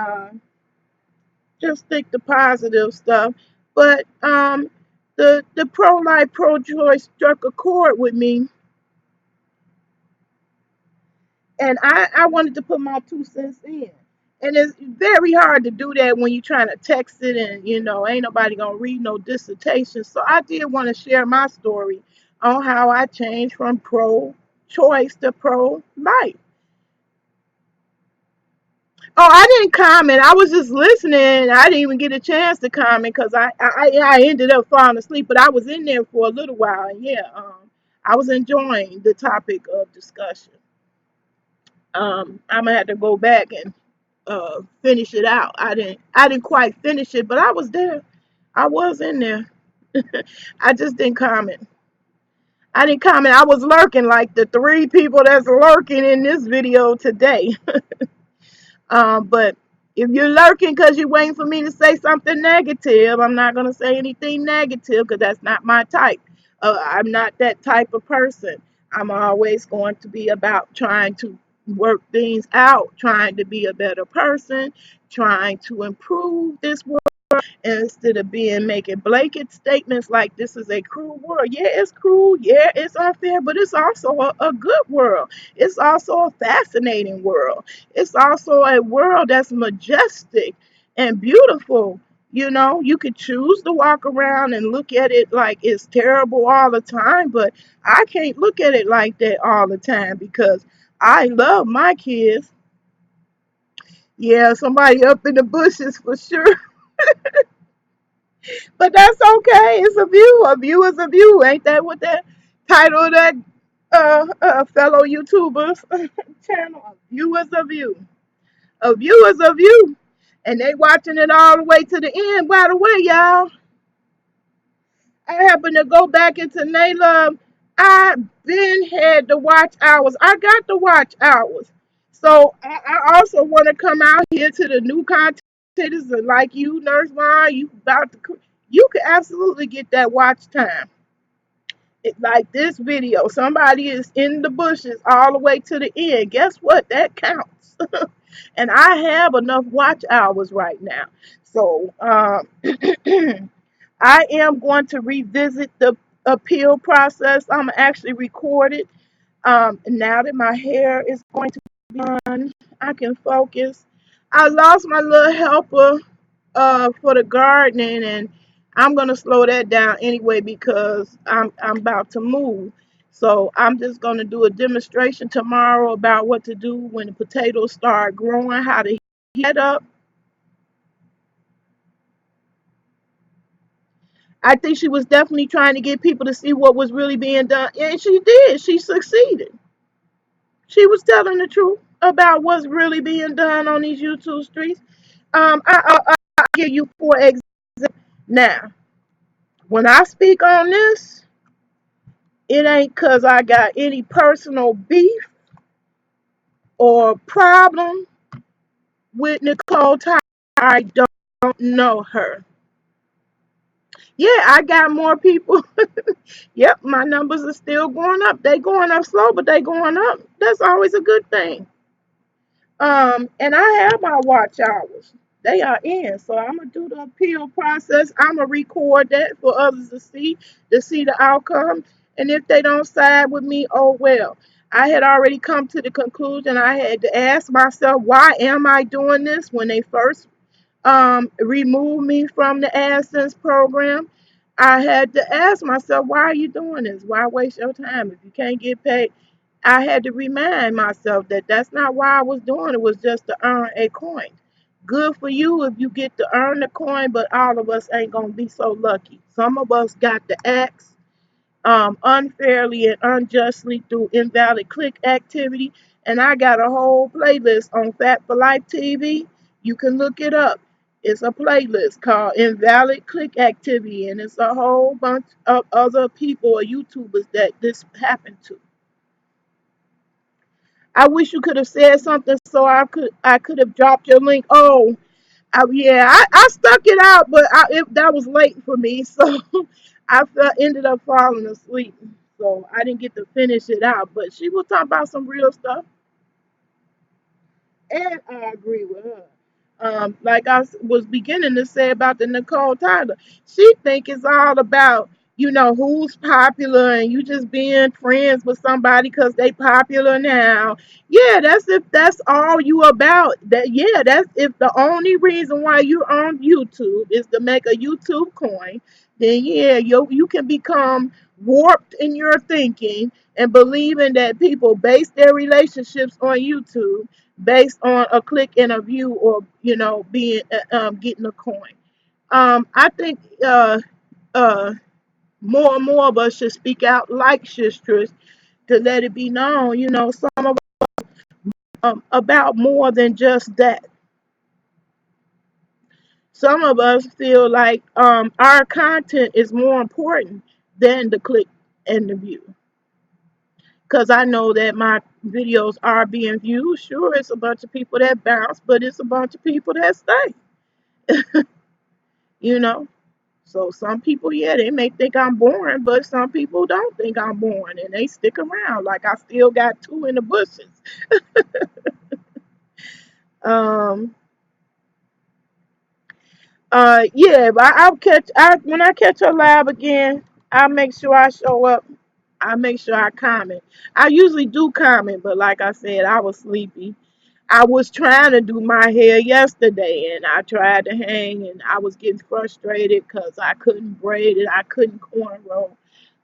S2: just stick to positive stuff. But the pro life, pro choice struck a chord with me, and I wanted to put my 2 cents in. And it's very hard to do that when you're trying to text it, and ain't nobody gonna read no dissertation. So I did want to share my story on how I changed from pro choice to pro life. Oh, I didn't comment. I was just listening. I didn't even get a chance to comment because I ended up falling asleep. But I was in there for a little while, and yeah, I was enjoying the topic of discussion. I'm gonna have to go back and finish it out. I didn't quite finish it, but I was there. I was in there. I just didn't comment. I didn't comment. I was lurking like the 3 people that's lurking in this video today. But if you're lurking because you're waiting for me to say something negative, I'm not gonna say anything negative because that's not my type. I'm not that type of person. I'm always going to be about trying to work things out, trying to be a better person, trying to improve this world instead of being making blanket statements like this is a cruel world. Yeah, it's cruel. Yeah, it's unfair, but it's also a good world. It's also a fascinating world. It's also a world that's majestic and beautiful. You could choose to walk around and look at it like it's terrible all the time, but I can't look at it like that all the time because I love my kids. Yeah, somebody up in the bushes for sure. But that's okay. It's a view. A view is a view. Ain't that what that title of that fellow YouTubers channel? A view is a view. A view is a view. And they watching it all the way to the end. By the way, y'all, I happen to go back into Nayla. I been had the watch hours. I got the watch hours. So I also want to come out here to the new content like you, Nurse Vaughn. You can absolutely get that watch time. Like this video, somebody is in the bushes all the way to the end. Guess what? That counts. And I have enough watch hours right now. So I am going to revisit the appeal process. I'm actually record it. Now that my hair is going to be done, I can focus. I lost my little helper for the gardening, and I'm gonna slow that down anyway because I'm about to move. So I'm just gonna do a demonstration tomorrow about what to do when the potatoes start growing, how to heat up. I think she was definitely trying to get people to see what was really being done, and she did. She succeeded. She was telling the truth about what's really being done on these YouTube streets. I'll give you 4 examples. Now, when I speak on this, it ain't because I got any personal beef or problem with Nicole Ty. I don't know her. Yeah, I got more people. Yep, my numbers are still going up. They going up slow, but they going up. That's always a good thing. And I have my watch hours. They are in. So I'm gonna do the appeal process. I'm gonna record that for others to see the outcome. And if they don't side with me, oh well. I had already come to the conclusion. I had to ask myself, why am I doing this? When they first removed me from the AdSense program, I had to ask myself, why are you doing this? Why waste your time if you can't get paid? I had to remind myself that that's not why I was doing it, was just to earn a coin. Good for you if you get to earn the coin, but all of us ain't gonna be so lucky. Some of us got the axe unfairly and unjustly through invalid click activity. And I got a whole playlist on Fat for Life TV. You can look it up. It's a playlist called Invalid Click Activity, and it's a whole bunch of other people or YouTubers that this happened to. I wish you could have said something so I could have dropped your link. Oh, yeah, I stuck it out, but that was late for me, so ended up falling asleep. So I didn't get to finish it out. But she was talking about some real stuff, and I agree with her. Like I was beginning to say about the Nicole Tyler, she think it's all about who's popular and you just being friends with somebody because they popular now. Yeah, that's if that's all you about. That yeah, that's if the only reason why you're on YouTube is to make a YouTube coin. Then yeah, you can become warped in your thinking and believing that people base their relationships on YouTube based on a click and a view or being getting a coin. I think uh, more and more of us should speak out like Shistress to let it be known, some of about more than just that. Some of us feel like our content is more important than the click and the view. Because I know that my videos are being viewed. Sure, it's a bunch of people that bounce, but it's a bunch of people that stay, you know. So some people, yeah, they may think I'm boring, but some people don't think I'm boring and they stick around. Like I still got two in the bushes. Um, yeah, but I'll catch. When I catch her live again, I make sure I show up. I make sure I comment. I usually do comment, but like I said, I was sleepy. I was trying to do my hair yesterday and I tried to hang and I was getting frustrated because I couldn't braid it, I couldn't cornrow.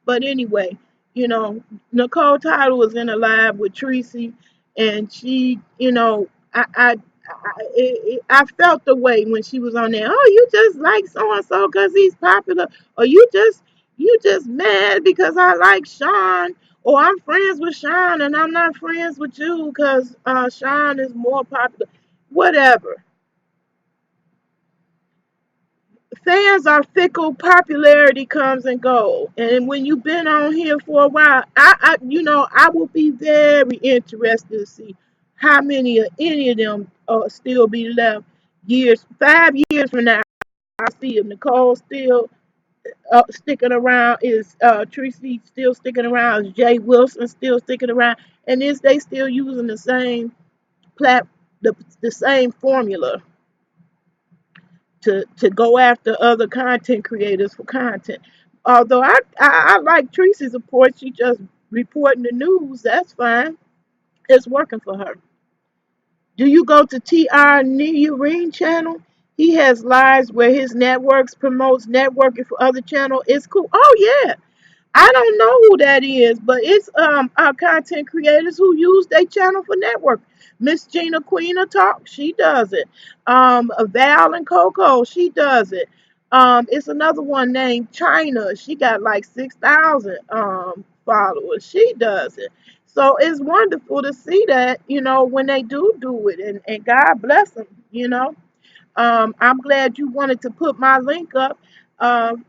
S2: But anyway, Nicole Tyler was in a live with Tracy, and she, I felt the way when she was on there. Oh, you just like so and so because he's popular, or you just mad because I like Sean, or I'm friends with Sean and I'm not friends with you because Sean is more popular. Whatever. Fans are fickle. Popularity comes and goes, and when you've been on here for a while, I will be very interested to see how many of any of them still be left 5 years from now. I see if Nicole still sticking around, is Tracy still sticking around, is Jay Wilson still sticking around, and is they still using the same plat the same formula to go after other content creators for content. Although I like Tracy's report, she just reporting the news. That's fine. It's working for her. Do you go to TR Niyareen channel? He has lives where his networks promotes networking for other channel. It's cool. Oh yeah. I don't know who that is, but it's our content creators who use their channel for network. Miss Gina Queen of Talk, she does it. Val and Coco, she does it. It's another one named China. She got like 6,000 followers. She does it. So it's wonderful to see that, when they do it, and God bless them, I'm glad you wanted to put my link up. Um,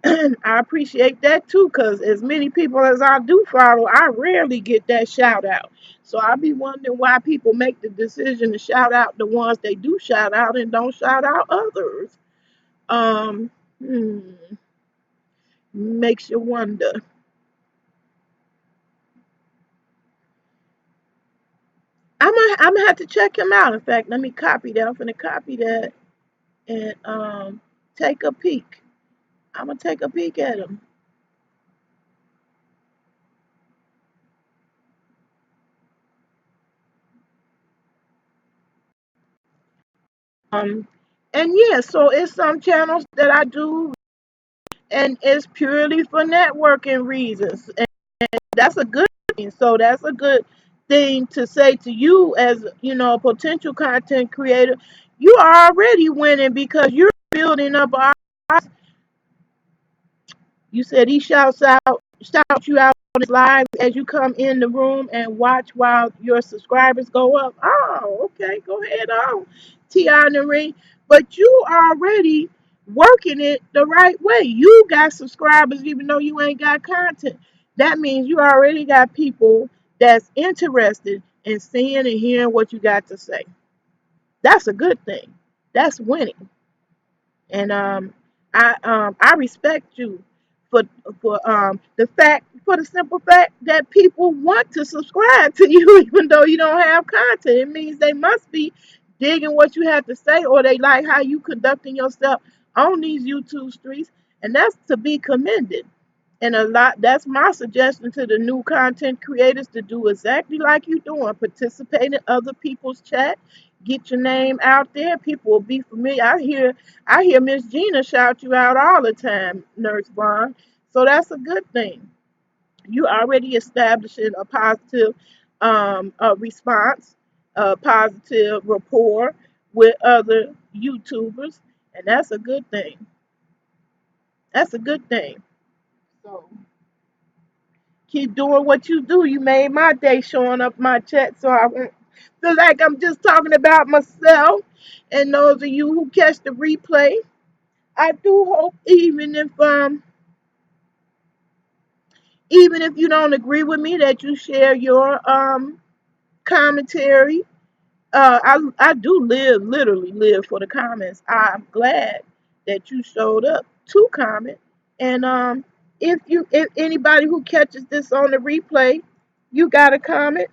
S2: I appreciate that too, because as many people as I do follow, I rarely get that shout out. So I be wondering why people make the decision to shout out the ones they do shout out and don't shout out others. Um, hmm, Makes you wonder. I'm gonna have to check him out. In fact, let me copy that. I'm gonna copy that and take a peek. I'm gonna take a peek at him. Um, and yeah, so it's some channels that I do, and it's purely for networking reasons, and that's a good working. So that's a good thing to say to you as, a potential content creator. You are already winning because you're building up our. You said he shout you out on his live as you come in the room and watch while your subscribers go up. Oh, okay, go ahead on, Tiana. But you already working it the right way. You got subscribers even though you ain't got content. That means you already got people that's interested in seeing and hearing what you got to say. That's a good thing. That's winning. And I respect you for for the simple fact that people want to subscribe to you even though you don't have content. It means they must be digging what you have to say, or they like how you conducting yourself on these YouTube streets, and that's to be commended. And a lot that's my suggestion to the new content creators, to do exactly like you doing. Participate in other people's chat. Get your name out there. People will be familiar. I hear Miss Gina shout you out all the time, Nurse Vaughn. So that's a good thing. You already establishing a positive response, a positive rapport with other YouTubers, and that's a good thing. That's a good thing. So keep doing what you do. You made my day showing up my chat, so I won't feel like I'm just talking about myself. And those of you who catch the replay, I do hope even if you don't agree with me, that you share your commentary. I do literally live for the comments. I'm glad that you showed up to comment. And if anybody who catches this on the replay, you got a comment,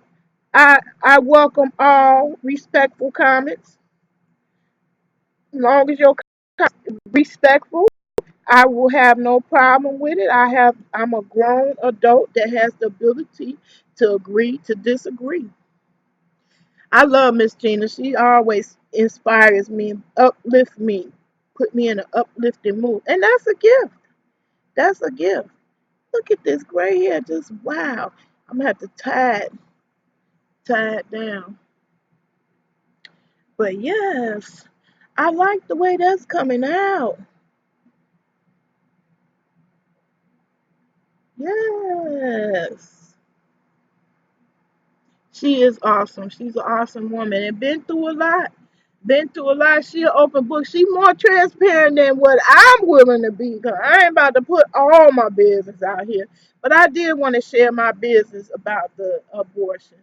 S2: I welcome all respectful comments. As long as your comment is respectful, I will have no problem with it. I'm a grown adult that has the ability to agree to disagree. I love Miss Gina. She always inspires me, uplifts me, put me in an uplifting mood. And that's a gift. That's a gift. Look at this gray hair. Just wow. I'm gonna have to tie it down. But yes, I like the way that's coming out. Yes. She is awesome. She's an awesome woman and been through a lot. Been through a lot. She an open book. She more transparent than what I'm willing to be. Cause I ain't about to put all my business out here. But I did want to share my business about the abortion.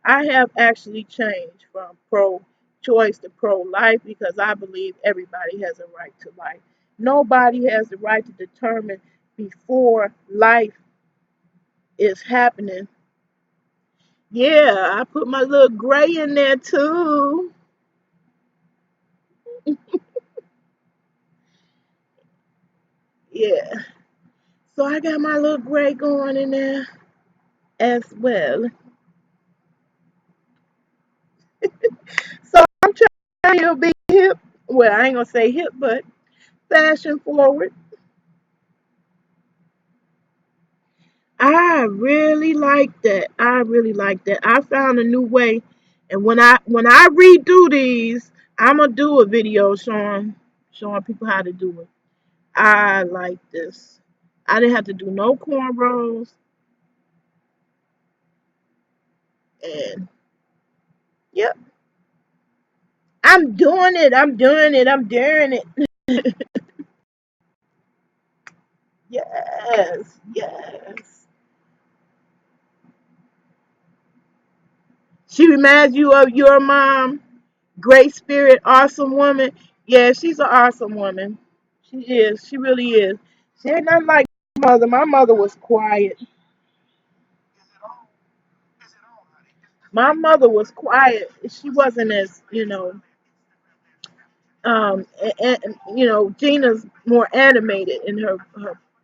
S2: I have actually changed from pro-choice to pro-life because I believe everybody has a right to life. Nobody has the right to determine before life is happening. Yeah, I put my little gray in there too. Yeah. So I got my little gray going in there as well. So I'm trying to be hip. Well, I ain't gonna say hip, but fashion forward. I really like that. I really like that. I found a new way, and when I redo these, I'm gonna do a video showing people how to do it. I like this. I didn't have to do no cornrows, and yep, I'm doing it. I'm doing it. I'm doing it. Yes, yes. She reminds you of your mom. Great spirit, awesome woman. Yeah, she's an awesome woman. She is. She really is. She ain't nothing like my mother. My mother was quiet. My mother was quiet. She wasn't as, Gina's more animated in her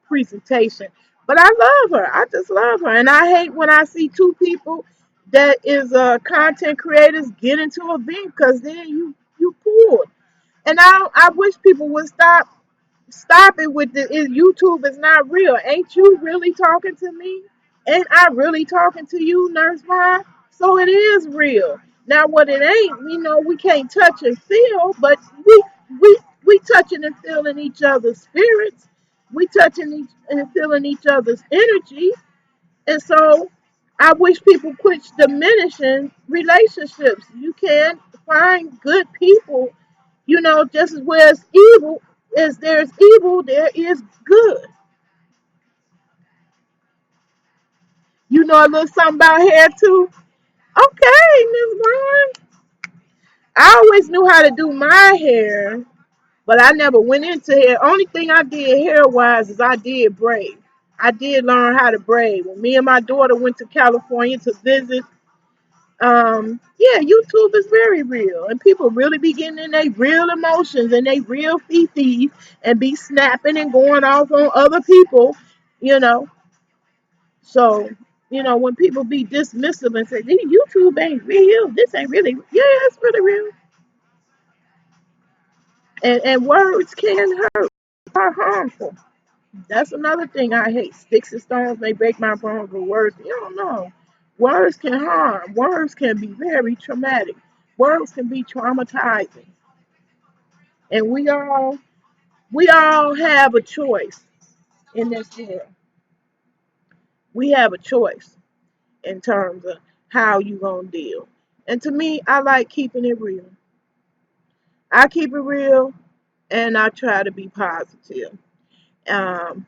S2: presentation. But I love her. I just love her. And I hate when I see two people that is content creators get into a beef, because then you pulled. And I wish people would stop it with YouTube is not real. Ain't you really talking to me? Ain't I really talking to you, Nurse Mom? So it is real. Now what it ain't, we know we can't touch and feel, but we touching and feeling each other's spirits. We touching each and feeling each other's energy. And so I wish people quit diminishing relationships. You can find good people, just as well as evil, as there's evil, there is good. You know a little something about hair too? Okay, Miss Vaughn. I always knew how to do my hair, but I never went into hair. Only thing I did hair wise is I did braid. I did learn how to braid. When me and my daughter went to California to visit, yeah, YouTube is very real, and people really be getting in their real emotions and they real fifis and be snapping and going off on other people, you know. So, when people be dismissive and say, YouTube ain't real, this ain't really, yeah, it's really real. And words can hurt, are harmful. That's another thing I hate. Sticks and stones may break my bones, but words, you don't know. Words can harm. Words can be very traumatic. Words can be traumatizing. And we all have a choice in this world. We have a choice in terms of how you gonna deal. And to me, I like keeping it real. I keep it real and I try to be positive. Um,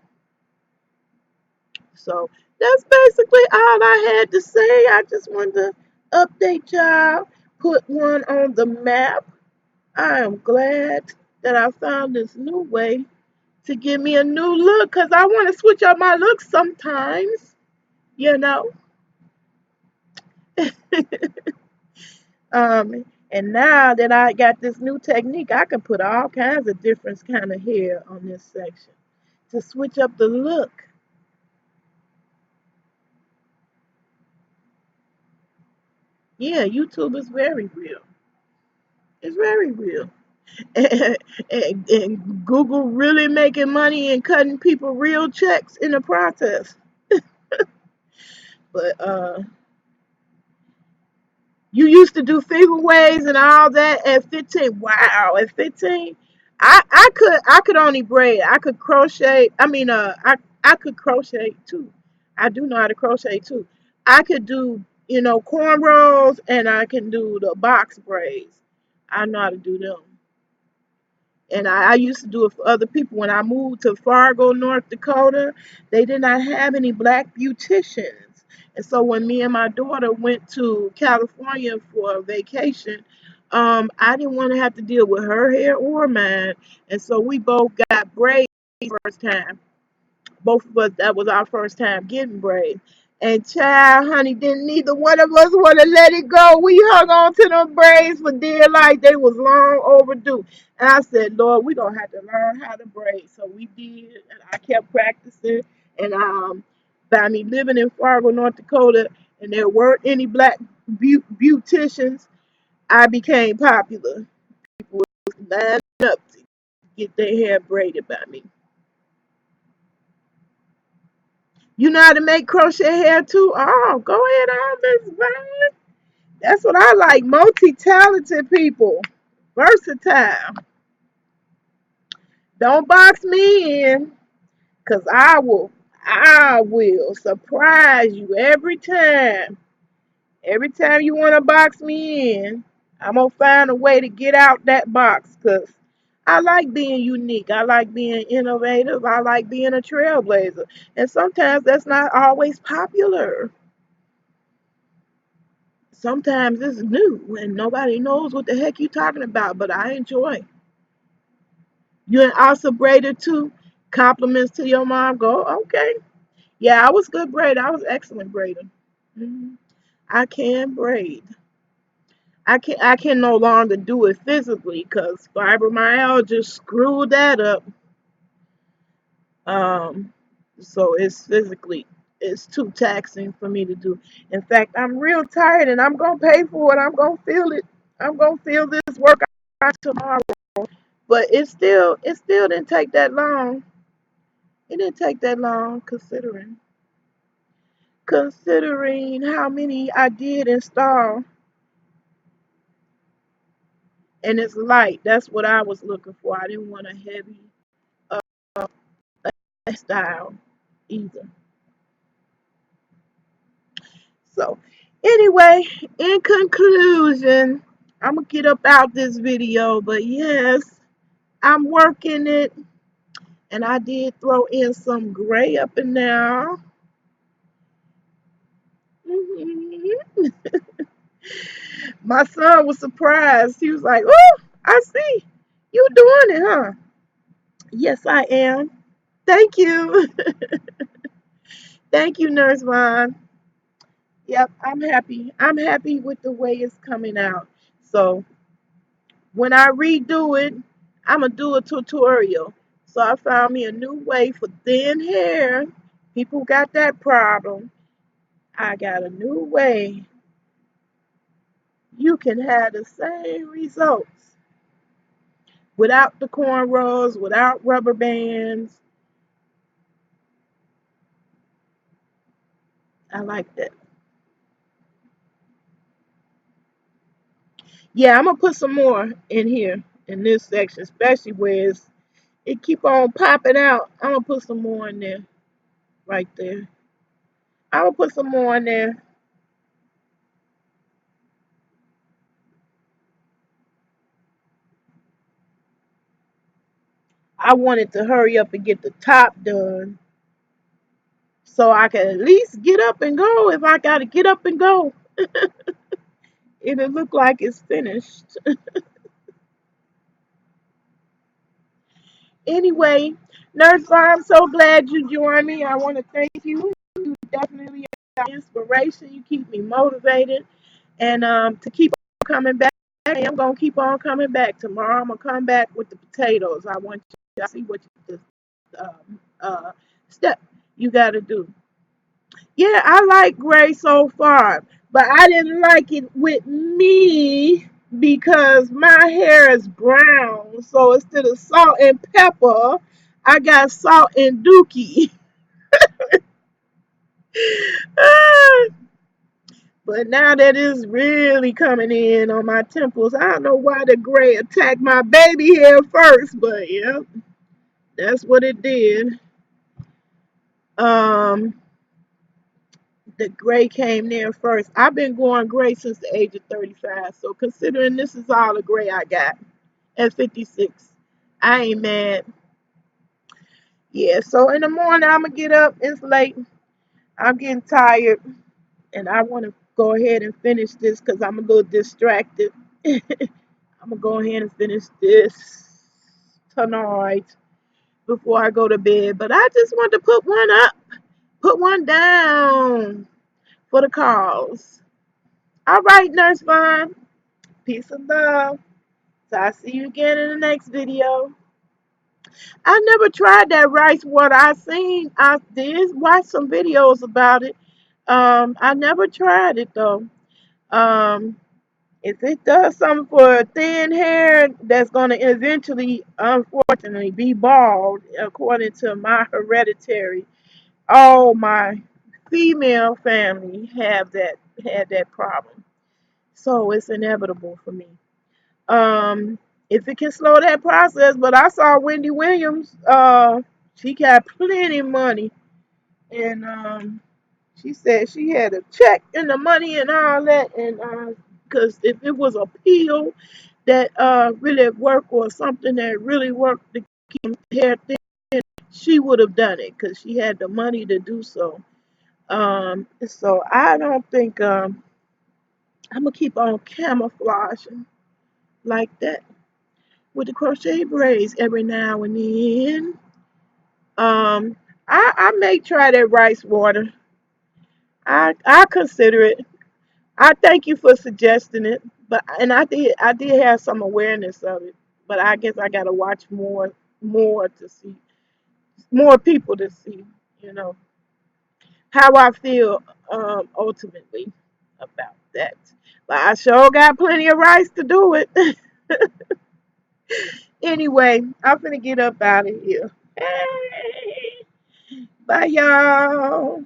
S2: so that's basically all I had to say. I just wanted to update y'all, put one on the map. I am glad that I found this new way to give me a new look because I want to switch up my look sometimes, you know. And now that I got this new technique, I can put all kinds of different kind of hair on this section to switch up the look. Yeah, YouTube is very real. It's very real. And Google really making money and cutting people real checks in the process. But you used to do figure waves and all that at 15. Wow, at 15, I could only braid. I could crochet. I could crochet too. I do know how to crochet too. I could do cornrows and I can do the box braids. I know how to do them. And I used to do it for other people. When I moved to Fargo, North Dakota, they did not have any black beauticians. And so when me and my daughter went to California for a vacation, I didn't want to have to deal with her hair or mine. And so we both got braids first time. Both of us, that was our first time getting braids. And child, honey, didn't neither one of us want to let it go. We hung on to them braids for dear life. They was long overdue. And I said, Lord, we gonna have to learn how to braid. So we did, and I kept practicing. And by me living in Fargo, North Dakota, and there weren't any black beauticians, I became popular. People was lining up to get their hair braided by me. You know how to make crochet hair too? Oh, go ahead on, Miss Vine. That's what I like. Multi-talented people. Versatile. Don't box me in, cause I will surprise you every time. Every time you wanna box me in, I'm gonna find a way to get out that box, cause I like being unique. I like being innovative. I like being a trailblazer. And sometimes that's not always popular. Sometimes it's new and nobody knows what the heck you're talking about, but I enjoy. You an awesome braider too. Compliments to your mom. Go, okay. Yeah, I was good braider. I was excellent braider. Mhm. I can braid. I can no longer do it physically because fibromyalgia screwed that up. Um, so it's too taxing for me to do. In fact, I'm real tired and I'm gonna pay for it. I'm gonna feel it. I'm gonna feel this workout tomorrow. But it still didn't take that long. It didn't take that long considering. considering how many I did install, and it's light. That's what I was looking for. I didn't want a heavy uh, style either. So anyway, in conclusion, I'm gonna get up out this video, but yes, I'm working it, and I did throw in some gray up in there. Mhm. My son was surprised. He was like, "Oh, I see you doing it, huh?" Yes, I am. Thank you. Thank you, Nurse Vaughn. Yep, I'm happy. I'm happy with the way it's coming out. So when I redo it, I'm going to do a tutorial. So I found me a new way for thin hair. People got that problem. I got a new way. You can have the same results without the cornrows, without rubber bands. I like that. Yeah, I'm gonna put some more in here in this section, especially where it keep on popping out. I'm gonna put some more in there, right there. I'm gonna put some more in there. I wanted to hurry up and get the top done so I can at least get up and go. If I gotta get up and go, it'll look like it's finished. Anyway, Nurse, I'm so glad you joined me. I want to thank you. You definitely are inspiration. You keep me motivated, and to keep on coming back. I'm gonna keep on coming back. Tomorrow I'm gonna come back with the potatoes. I want you to see what step you got to do. Yeah, I like gray so far, but I didn't like it with me because my hair is brown. So instead of salt and pepper, I got salt and dookie. But now that it's really coming in on my temples, I don't know why the gray attacked my baby hair first, but yeah, that's what it did. Um, the gray came there first. I've been going gray since the age of 35. So considering this is all the gray I got at 56, I ain't mad. Yeah, so in the morning I'm gonna get up. It's late. I'm getting tired, and I want to go ahead and finish this because I'm a little distracted. I'm gonna go ahead and finish this tonight before I go to bed. But I just want to put one up, put one down for the cause. All right, Nurse Vaughn. Peace and love. So I'll see you again in the next video. I never tried that rice water. I did watch some videos about it. I never tried it though. Um, if it does something for thin hair that's gonna eventually, unfortunately, be bald, according to my hereditary, all my female family have that had that problem. So it's inevitable for me. Um, if it can slow that process, but I saw Wendy Williams. She got plenty of money, and she said she had a check and the money and all that, and because if it was a pill that really worked or something that really worked to keep hair thin, she would have done it because she had the money to do so. So I don't think I'm gonna keep on camouflaging like that with the crochet braids every now and then. Um, I may try that rice water. I consider it. I thank you for suggesting it, but and I did have some awareness of it, but I guess I gotta watch more to see more people to see, you know, how I feel ultimately about that. But I sure got plenty of rice to do it. Anyway, I'm gonna get up out of here. Hey, bye y'all.